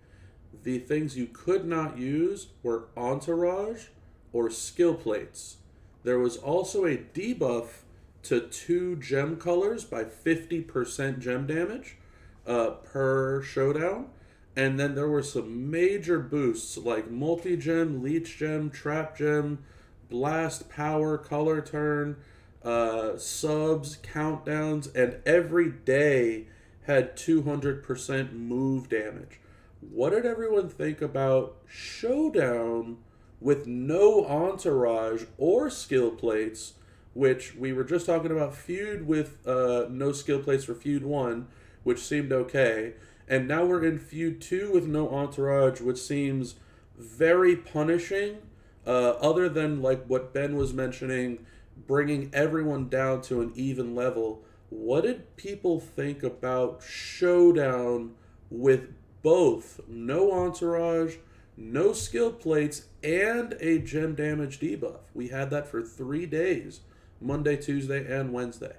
The things you could not use were Entourage or Skill Plates. There was also a debuff to 2 gem colors by 50% gem damage per Showdown. And then there were some major boosts like multi-gem, leech gem, trap gem, blast, power, color turn, subs, countdowns, and every day had 200% move damage. What did everyone think about Showdown with no entourage or skill plates, which we were just talking about Feud with no skill plates for Feud 1, which seemed okay, and now we're in Feud 2 with no entourage, which seems very punishing, other than like what Ben was mentioning, bringing everyone down to an even level. What did people think about Showdown with both no entourage, no skill plates, and a gem damage debuff? We had that for 3 days, Monday, Tuesday, and Wednesday.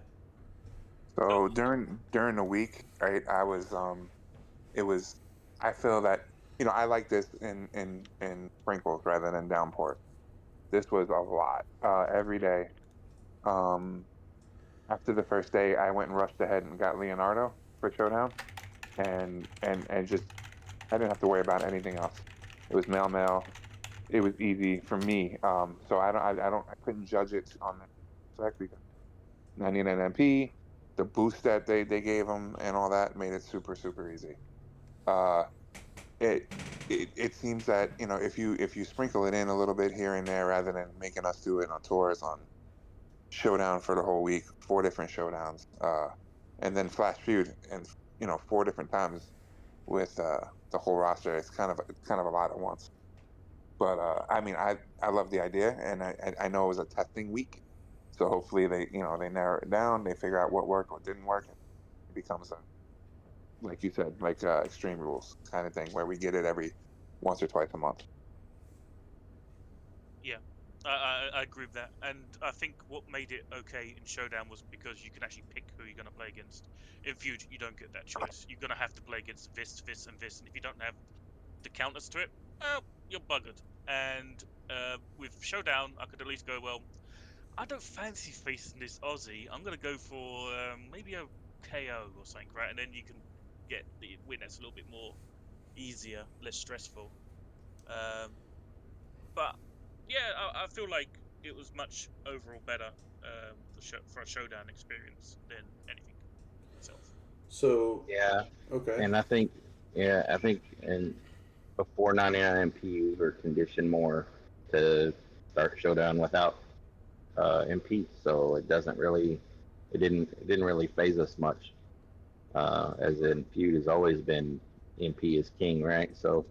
So during the week, right, I feel that, I like this in sprinkles rather than downpours. This was a lot every day. After the first day, I went and rushed ahead and got Leonardo for Showdown, and just I didn't have to worry about anything else. It was mail. It was easy for me. So I couldn't judge it on the fact because 99 MP, the boost that they gave him and all that made it super easy. It seems that if you sprinkle it in a little bit here and there rather than making us do it on tours on Showdown for the whole week, 4 different showdowns, and then Flash Feud and 4 different times with the whole roster. It's kind of a lot at once. But I love the idea, and I know it was a testing week, so hopefully they narrow it down, they figure out what worked, what didn't work, and it becomes like you said, like Extreme Rules kind of thing where we get it every once or twice a month. Yeah, I agree with that, and I think what made it okay in Showdown was because you can actually pick who you're going to play against. In Feud, you don't get that choice. You're going to have to play against this, and this, and if you don't have the counters to it, you're buggered. And with Showdown, I could at least go, well, I don't fancy facing this Aussie. I'm going to go for maybe a KO or something, right? And then you can get the win that's a little bit more easier, less stressful. But yeah, I feel like it was much overall better for a Showdown experience than anything itself. So, Yeah, okay. and I think and before 99 MP, we were conditioned more to start Showdown without MP, so it didn't really phase us much. As in Feud has always been MP is king, right? So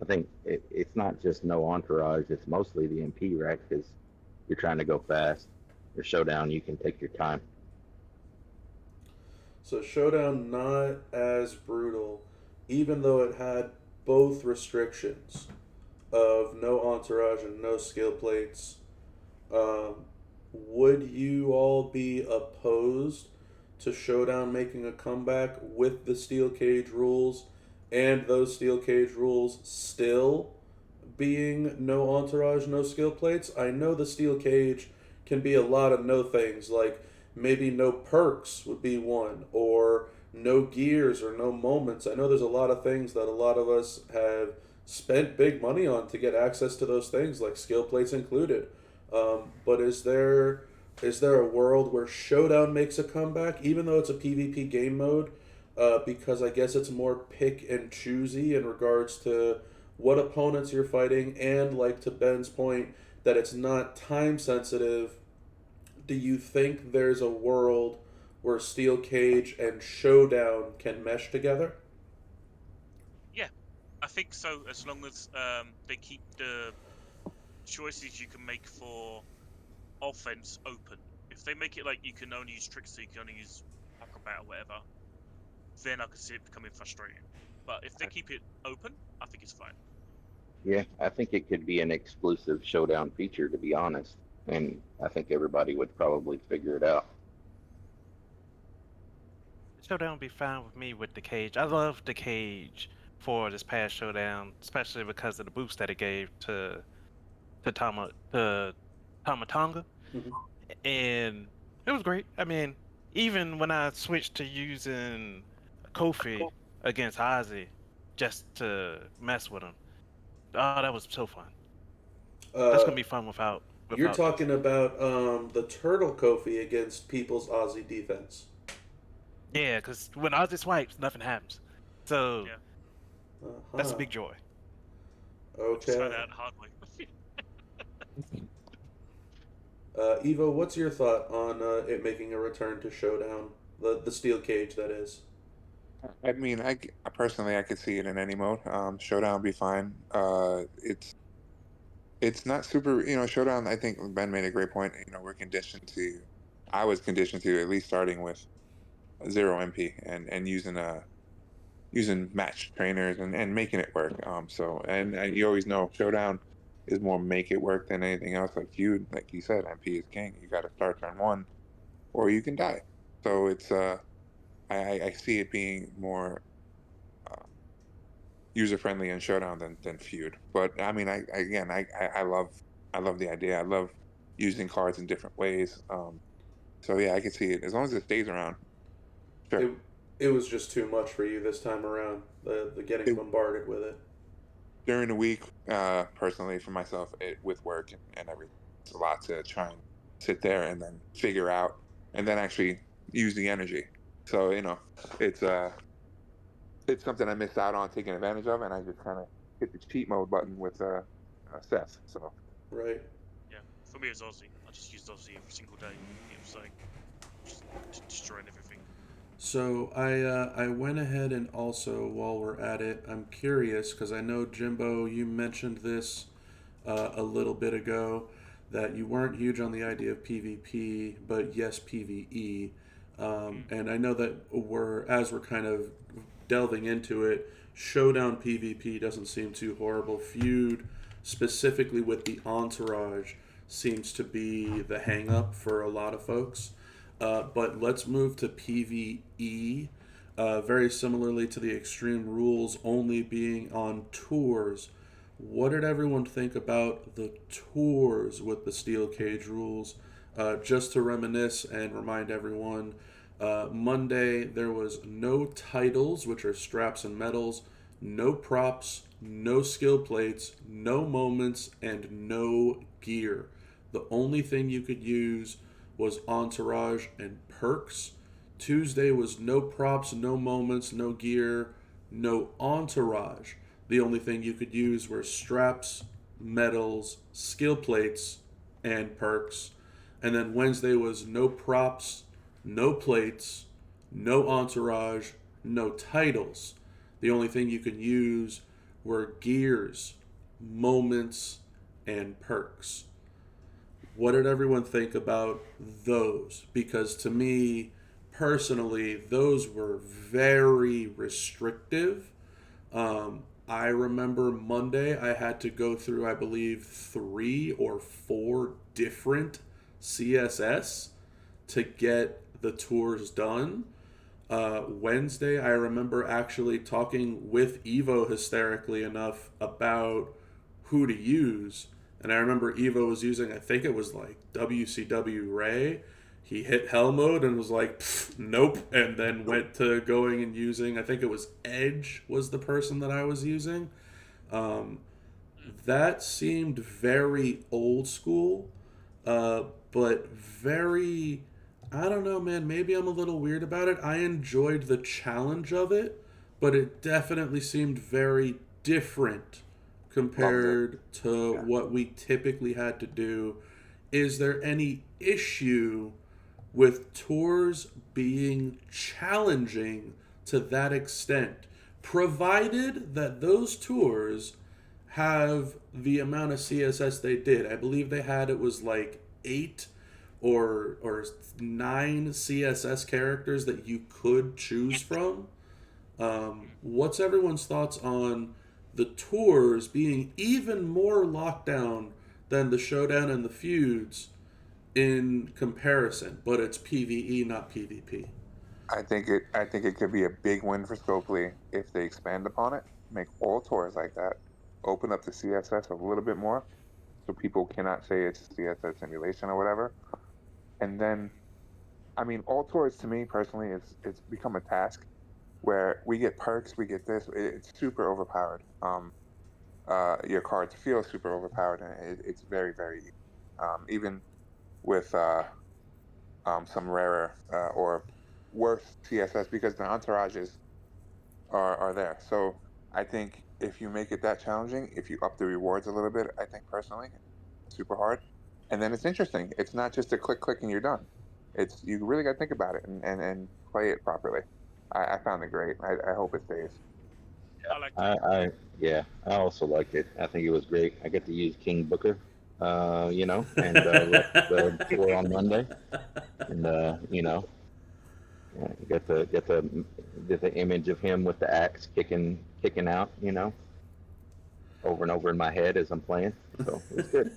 I think it's not just no entourage; it's mostly the MP, right? Because you're trying to go fast. Your Showdown, you can take your time. So Showdown not as brutal, even though it had both restrictions of no entourage and no skill plates. Would you all be opposed to Showdown making a comeback with the steel cage rules and those steel cage rules still being no entourage, no skill plates? I know the steel cage can be a lot of no things, like maybe no perks would be one, or no gears or no moments. I know there's a lot of things that a lot of us have spent big money on to get access to those things, like skill plates included. But is there a world where Showdown makes a comeback, even though it's a PvP game mode? Because I guess it's more pick and choosy in regards to what opponents you're fighting, and like to Ben's point, that it's not time sensitive. Do you think there's a world where Steel Cage and Showdown can mesh together? Yeah, I think so. As long as they keep the choices you can make for offense open. If they make it like you can only use Trickster, you can only use Acrobat or whatever, then I can see it becoming frustrating. But if they keep it open, I think it's fine. Yeah, I think it could be an exclusive Showdown feature, to be honest, and I think everybody would probably figure it out. Showdown would be fine with me with the cage. I love the cage for this past showdown, especially because of the boost that it gave to Tamatonga, Mhm. and it was great. I mean, even when I switched to using Kofi against Ozzy just to mess with him, oh, that was so fun. That's gonna be fun You're without this. talking about the Turtle Kofi against People's Aussie Defense. Yeah, because when Ozzy swipes, nothing happens. So Yeah. that's a Uh-huh. big joy. I just found Okay. out the hard way. Evo, what's your thought on it making a return to Showdown? The Steel Cage, that is. I mean, personally, I could see it in any mode. Showdown would be fine. It's not super, Showdown. I think Ben made a great point. I was conditioned to at least starting with 0 MP and using match trainers and making it work. And you always know Showdown is more make it work than anything else. Like you said, MP is king. You got to start turn one, or you can die. So I see it being more user friendly in Showdown than Feud. But I mean, I love the idea. I love using cards in different ways. So yeah, I can see it as long as it stays around. Sure. It it was just too much for you this time around. The getting It, bombarded with it. during the week, personally for myself, with work and everything, it's a lot to try and sit there and then figure out and then actually use the energy. So it's something I missed out on taking advantage of, and I just kind of hit the cheat mode button with Seth. So Right. Yeah, for me it's Aussie. I just used Aussie every single day. It was like just destroying everything. So I went ahead and also, while we're at it, I'm curious because I know Jimbo, you mentioned this a little bit ago, that you weren't huge on the idea of PvP, but yes PvE. And I know that as we're kind of delving into it, Showdown PvP doesn't seem too horrible. Feud, specifically with the entourage, seems to be the hang up for a lot of folks. But let's move to PvE. Very similarly to the Extreme Rules only being on tours. What did everyone think about the tours with the Steel Cage rules? Just to reminisce and remind everyone, Monday there was no titles, which are straps and medals, no props, no skill plates, no moments, and no gear. The only thing you could use was entourage and perks. Tuesday was no props, no moments, no gear, no entourage. The only thing you could use were straps, medals, skill plates, and perks. And then Wednesday was no props, no plates, no entourage, no titles. The only thing you could use were gears, moments, and perks. What did everyone think about those? Because to me, personally, those were very restrictive. I remember Monday I had to go through, I believe, 3 or 4 different CSS to get the tours done. Wednesday, I remember actually talking with Evo hysterically enough about who to use. And I remember Evo was using, I think it was like WCW Ray. He hit hell mode and was like, nope. And then went to going and using, I think it was Edge was the person that I was using. Um, that seemed very old school. but very, I don't know, man. Maybe I'm a little weird about it. I enjoyed the challenge of it, but it definitely seemed very different Loved it. compared to Yeah. what we typically had to do. Is there any issue with tours being challenging to that extent, provided that those tours have the amount of CSS they did? I believe they had, it was like 8 or 9 CSS characters that you could choose from. What's everyone's thoughts on the tours being even more locked down than the showdown and the feuds in comparison, but it's PvE, not PvP? I think it could be a big win for Scopely if they expand upon it, make all tours like that, open up the CSS a little bit more, so people cannot say it's a CSS simulation or whatever. And then, I mean, all tours to me personally is it's become a task where we get perks, we get this. It's super overpowered. Your cards feel super overpowered, and it's very very easy. Even with some rarer or worse CSS because the entourages are there. So I think if you make it that challenging, if you up the rewards a little bit, I think personally, super hard. And then it's interesting. It's not just a click and you're done. It's you really got to think about it and play it properly. I found it great. I hope it stays. I like I, it. I yeah, I also liked it. I think it was great. I get to use King Booker, and rep the tour on Monday, and get the image of him with the axe kicking out, over and over in my head as I'm playing. So it was good.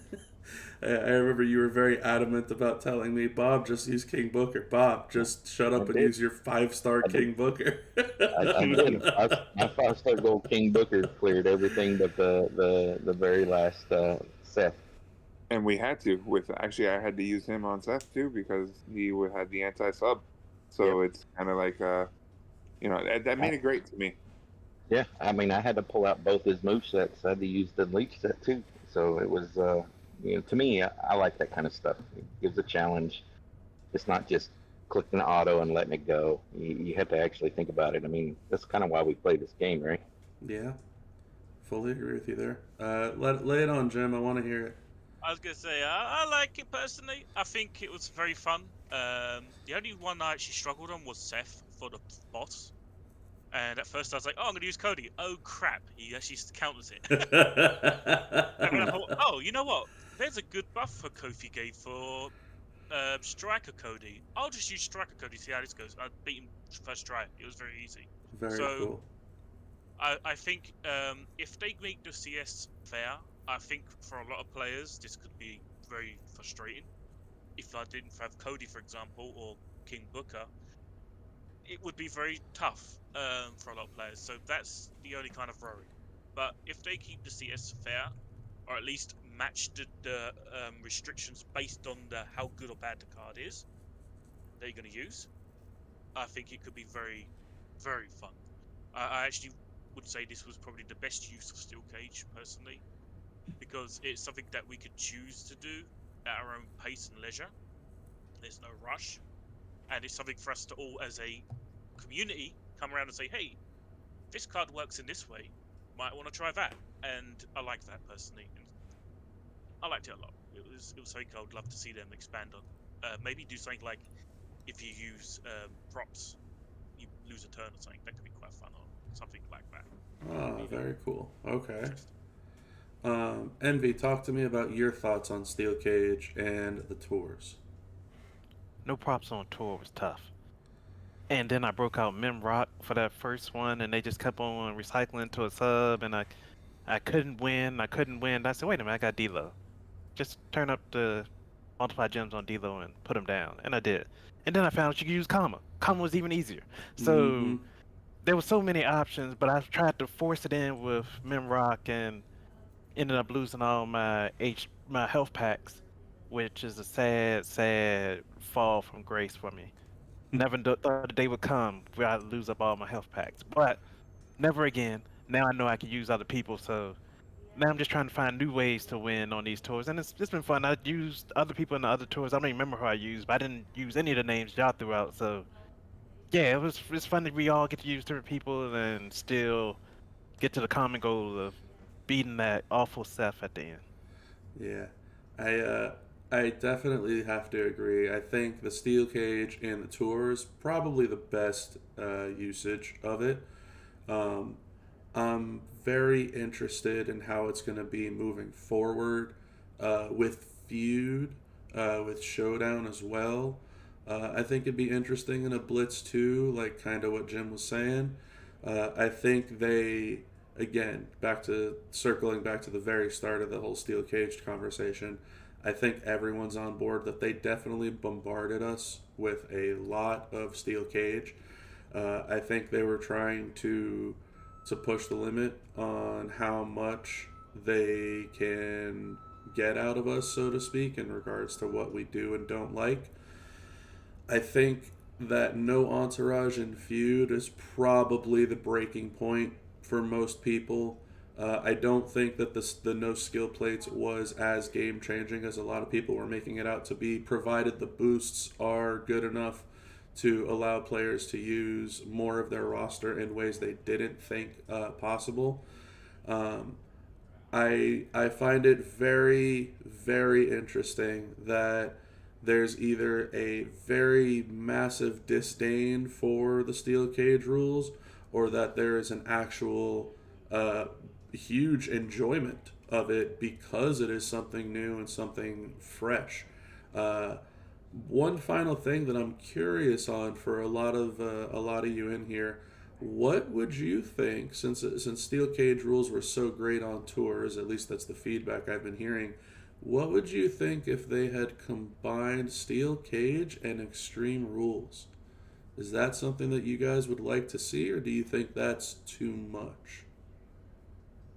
I remember you were very adamant about telling me, Bob, just use King Booker. Bob, just shut I up and did. use your 5-star I did. King Booker. I did. My 5-star gold King Booker cleared everything but the very last Seth. And we had to with actually I had to use him on Seth too because he had the anti sub. So Yep. it's kind of like that I, made it great to me. yeah, I mean, I had to pull out both his move sets. I had to use the leech set too. So it was, to me, I like that kind of stuff. It gives a challenge. It's not just clicking auto and letting it go. You have to actually think about it. I mean, that's kind of why we play this game, right? Yeah, fully agree with you there. Lay it on, Jim. I want to hear it. I was gonna say I like it personally. I think it was very fun. The only one I actually struggled on was Seth for the boss. And at first I was like, oh, I'm gonna use Cody. Oh crap, he actually counters it. And then I thought, oh, you know what? There's a good buff for Kofi gave for Striker Cody. I'll just use Striker Cody, see how this goes. I beat him first try. It was very easy. Very So cool. I think if they make the CS fair, I think for a lot of players this could be very frustrating. If I didn't have Cody, for example, or King Booker, it would be very tough for a lot of players. So that's the only kind of worry. But if they keep the CS fair, or at least match the restrictions based on how good or bad the card is that you're going to use, I think it could be very, very fun. I actually would say this was probably the best use of Steel Cage, personally, because it's something that we could choose to do at our own pace and leisure. There's no rush, and it's something for us to all, as a community, come around and say, hey, this card works in this way, might want to try that. And I like that personally, and I liked it a lot. It was something I would love to see them expand on. Maybe do something like if you use props, you lose a turn or something. That could be quite fun, or something like that. Oh, very cool. Okay. Interesting. Envy, talk to me about your thoughts on Steel Cage and the tours. No props on tour was tough. And then I broke out Memrock for that first one, and they just kept on recycling to a sub, and I couldn't win. I couldn't win. I said, wait a minute, I got D-Lo. Just turn up the multiply gems on D-Lo and put them down, and I did. And then I found out you could use Comma. Comma was even easier. Mm-hmm. So there were so many options, but I tried to force it in with Memrock and ended up losing all my health packs, which is a sad fall from grace for me. Never thought the day would come where I'd lose up all my health packs, but never again. Now I know I can use other people, so now I'm just trying to find new ways to win on these tours, and it's been fun. I used other people in the other tours. I don't even remember who I used, but I didn't use any of the names y'all threw out. So yeah, it's fun that we all get to use different people and still get to the common goal of beating that awful Seth at the end. Yeah, I definitely have to agree. I think the steel cage and the tours probably the best usage of it. Um, I'm very interested in how it's going to be moving forward with feud, with showdown as well. I think it'd be interesting in a blitz too, like kind of what Jim was saying. I think they, again, back to circling back to the very start of the whole steel caged conversation. I think everyone's on board that they definitely bombarded us with a lot of steel cage. I think they were trying to push the limit on how much they can get out of us, so to speak, in regards to what we do and don't like. I think that no entourage in feud is probably the breaking point for most people. I don't think that the no skill plates was as game changing as a lot of people were making it out to be, provided the boosts are good enough to allow players to use more of their roster in ways they didn't think possible. Um, I find it very, very interesting that there's either a very massive disdain for the steel cage rules, or that there is an actual huge enjoyment of it because it is something new and something fresh. Uh, One final thing that I'm curious on for a lot of you in here, what would you think, since steel cage rules were so great on tours, at least that's the feedback I've been hearing, what would you think if they had combined steel cage and extreme rules? Is that something that you guys would like to see, or do you think that's too much?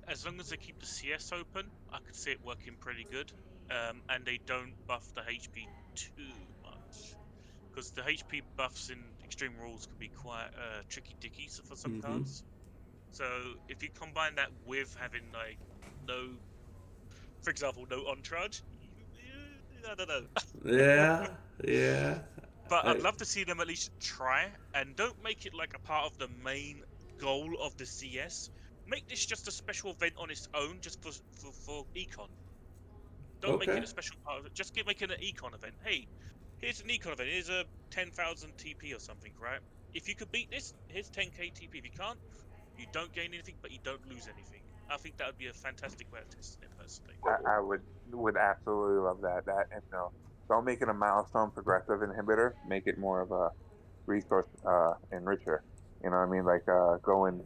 As long as they keep the CS open, I could see it working pretty good. And they don't buff the HP too much. Because the HP buffs in Extreme Rules can be quite tricky dicky for some Mm-hmm. cards. So if you combine that with having like no, for example, no on charge, I don't know. Yeah, yeah. But I'd I love to see them at least try, and don't make it like a part of the main goal of the CS. Make this just a special event on its own, just for econ. Don't make it okay. a special part of it. Just make it an econ event. Hey, here's an econ event. Here's a 10,000 TP or something, right? If you could beat this, here's 10k TP. If you can't, you don't gain anything, but you don't lose anything. I think that would be a fantastic way of testing it, personally. I would absolutely love that. That and don't make it a milestone progressive inhibitor. Make it more of a resource enricher. You know what I mean? Like go and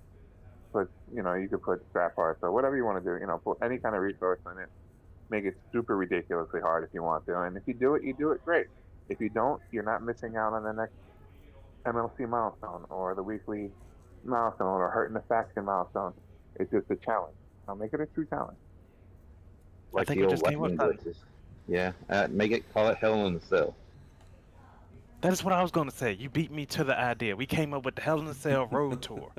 put you could put scrap parts or whatever you want to do. Put any kind of resource in it. Make it super ridiculously hard if you want to. And if you do it, you do it great. If you don't, you're not missing out on the next MLC milestone or the weekly milestone or hurting the faction milestone. It's just a challenge. I'll make it a true challenge. I Like think the we old just came up lightning with blitzes. Yeah, call it Hell in a Cell. that is what I was going to say. You beat me to the idea. We came up with the Hell in a Cell Road Tour.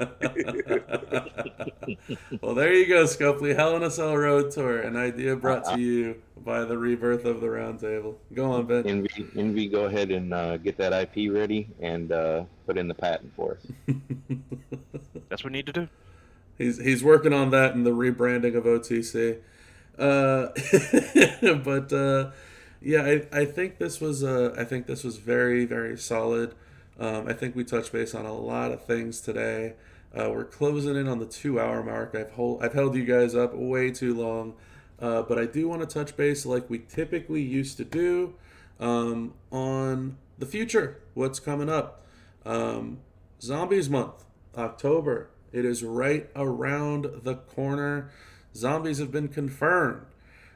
Well, there you go, Scopely. Hell in a Cell Road Tour, an idea brought to I, you by the Rebirth of the Roundtable. Go on, Ben. Envy, go ahead and get that IP ready and put in the patent for us. That's what we need to do. He's working on that in the rebranding of OTC. But yeah, I think this was very, very solid. I think we touched base on a lot of things today. We're closing in on the 2 hour mark. I've held you guys up way too long, but I do want to touch base like we typically used to do on the future. What's coming up? Zombies Month, October. It is right around the corner. Zombies have been confirmed.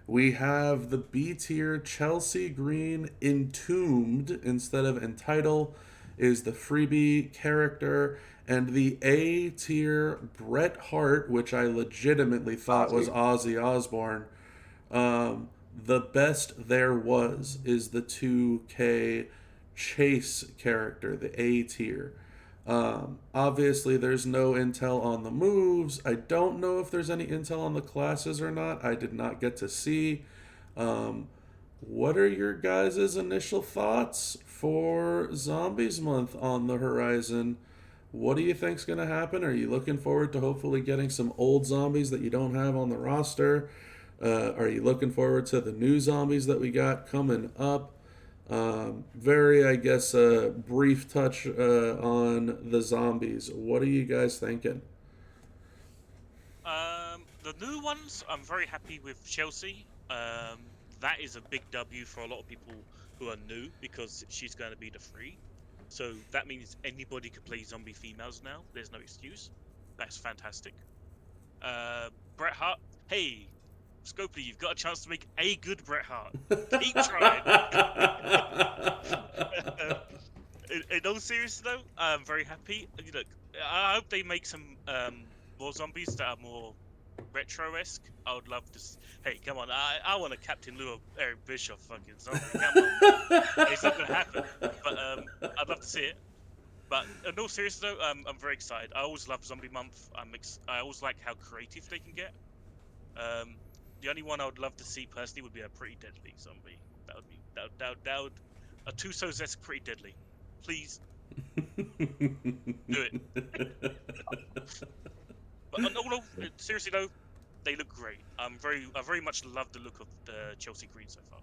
We have the B tier Chelsea Green Entombed instead of Entitle is the freebie character, and the A tier Bret Hart, which I legitimately thought was Ozzy Osbourne. The best there was is the 2K Chase character, the A tier. Obviously, there's no intel on the moves. I don't know if there's any intel on the classes or not. I did not get to see. What are your guys' initial thoughts for Zombies Month on the horizon? What do you think's going to happen? Are you looking forward to hopefully getting some old zombies that you don't have on the roster? Are you looking forward to the new zombies that we got coming up? Very, I guess, brief touch on the zombies. What are you guys thinking? The new ones, I'm very happy with Chelsea. That is a big W for a lot of people who are new because she's going to be the free. So that means anybody could play zombie females now. There's no excuse. That's fantastic. Bret Hart, hey, Scopely, you've got a chance to make a good Bret Hart. Keep trying. In all seriousness, though, I'm very happy. Look, I hope they make some more zombies that are more retro-esque. I would love to. Hey, come on! I want a Captain Lou of Eric Bischoff fucking zombie. Come on, it's not gonna happen. But I'd love to see it. But in all seriousness, though, I'm very excited. I always love Zombie Month. I always like how creative they can get. The only one I would love to see personally would be a Pretty Deadly zombie. That would a Tusos-esque Pretty Deadly. Please do it. But no, seriously though, they look great. I very much love the look of the Chelsea Green so far.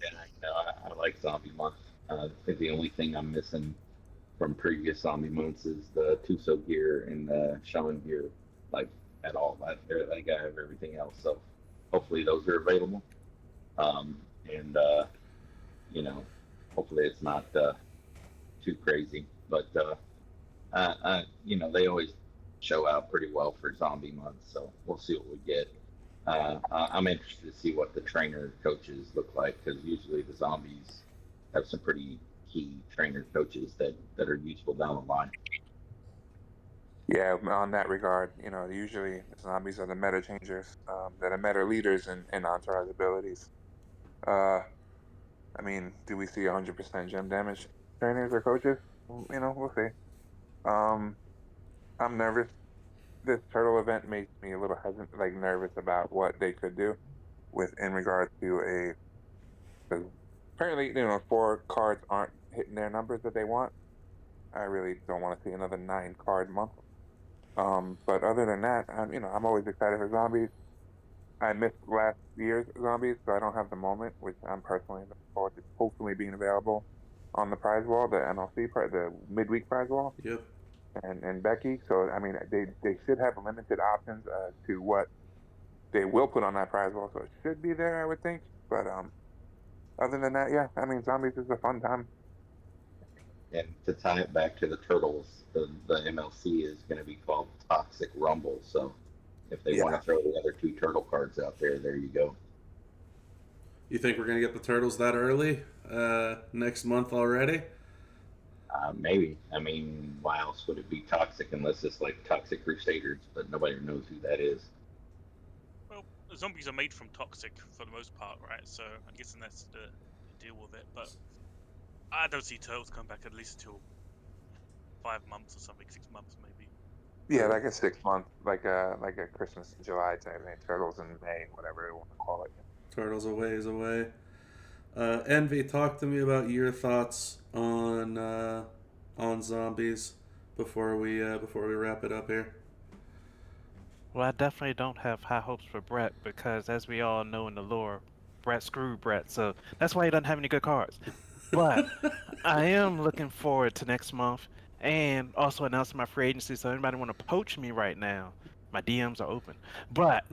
Yeah, I like Zombie Month. I think the only thing I'm missing from previous Zombie Months is the Tuso gear and the Shaman gear, like at all. I think I have everything else, so hopefully those are available. And you know, hopefully it's not too crazy, but you know, they always show out pretty well for Zombie Month, so we'll see what we get. I'm interested to see what the trainer coaches look like, because usually the zombies have some pretty key trainer coaches that are useful down the line. Yeah, on that regard, you know, usually zombies are the meta changers, that are meta leaders in entourage abilities. I mean, do we see 100% gem damage trainers or coaches? You know, we'll see. I'm nervous. This turtle event makes me a little hesitant, like nervous about what they could do in regard to because apparently, you know, 4 cards aren't hitting their numbers that they want. I really don't want to see another 9-card month. But other than that, you know, I'm always excited for zombies. I missed last year's zombies, so I don't have the moment, which I'm personally looking forward to hopefully being available on the prize wall, the MLC, the midweek prize wall. Yep. And Becky. So I mean, they should have limited options to what they will put on that prize wall, so it should be there, I would think. But other than that, yeah, I mean, zombies is a fun time. And to tie it back to the turtles, the MLC is going to be called Toxic Rumble. So if they want to throw the other 2 turtle cards out there, there you go. You think we're going to get the turtles that early? Next month already? Maybe. I mean, why else would it be toxic unless it's like Toxic Crusaders, but nobody knows who that is. Well, zombies are made from toxic for the most part, right? So I'm guessing that's the deal with it. But I don't see turtles come back at least till 5 months or something, 6 months maybe. Yeah, like a 6 month, like a Christmas in July type thing. Turtles in May, whatever they want to call it. Turtles a ways away. Envy, talk to me about your thoughts on zombies before we wrap it up here. Well, I definitely don't have high hopes for Brett because, as we all know in the lore, Brett screwed Brett, so that's why he doesn't have any good cards. But I am looking forward to next month and also announcing my free agency. So anybody want to poach me right now, my DMs are open. But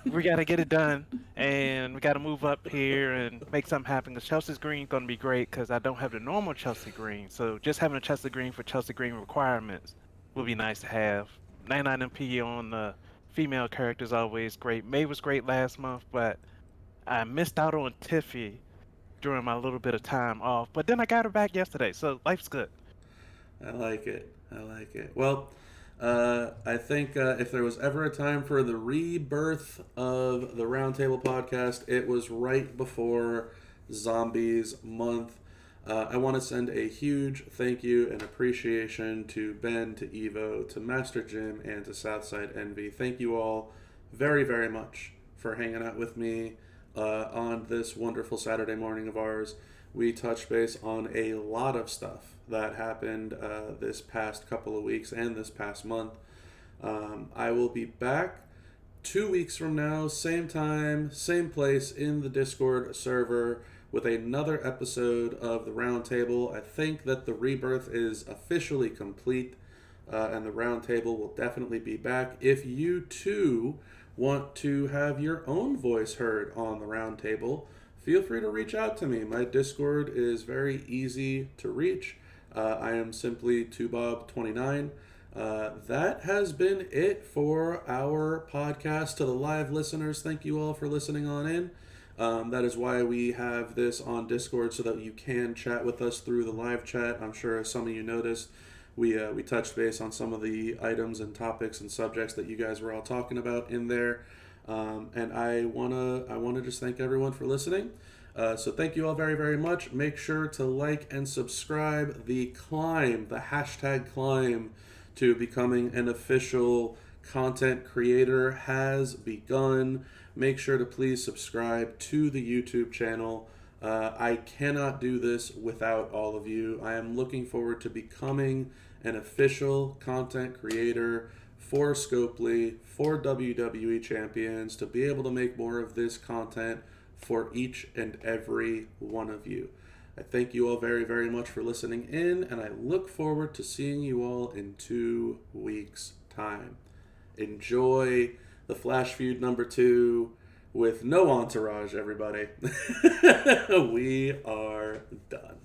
we got to get it done, and we got to move up here and make something happen. Because Chelsea Green is going to be great because I don't have the normal Chelsea Green. So just having a Chelsea Green for Chelsea Green requirements would be nice to have. 99 MP on the female character is always great. May was great last month, but I missed out on Tiffy during my little bit of time off. But then I got her back yesterday, so life's good. I like it. Well, I think if there was ever a time for the rebirth of the Roundtable podcast, it was right before Zombies Month. I want to send a huge thank you and appreciation to Ben, to Evo, to Master Jim, and to Southside Envy. Thank you all very, very much for hanging out with me on this wonderful Saturday morning of ours. We touched base on a lot of stuff that happened this past couple of weeks and this past month. I will be back 2 weeks from now, same time, same place in the Discord server with another episode of the Roundtable. I think that the Rebirth is officially complete, and the Roundtable will definitely be back. If you too want to have your own voice heard on the Roundtable, feel free to reach out to me. My Discord is very easy to reach. I am simply 2bob29. That has been it for our podcast. To the live listeners, thank you all for listening on in. That is why we have this on Discord, so that you can chat with us through the live chat. I'm sure some of you noticed we touched base on some of the items and topics and subjects that you guys were all talking about in there. And I wanna just thank everyone for listening. So thank you all very, very much. Make sure to like and subscribe. The hashtag climb to becoming an official content creator has begun. Make sure to please subscribe to the YouTube channel. I cannot do this without all of you. I am looking forward to becoming an official content creator for Scopely, for WWE Champions, to be able to make more of this content for each and every one of you. I thank you all very, very much for listening in, and I look forward to seeing you all in 2 weeks' time. Enjoy the Flash Feud number 2 with no entourage, everybody. We are done.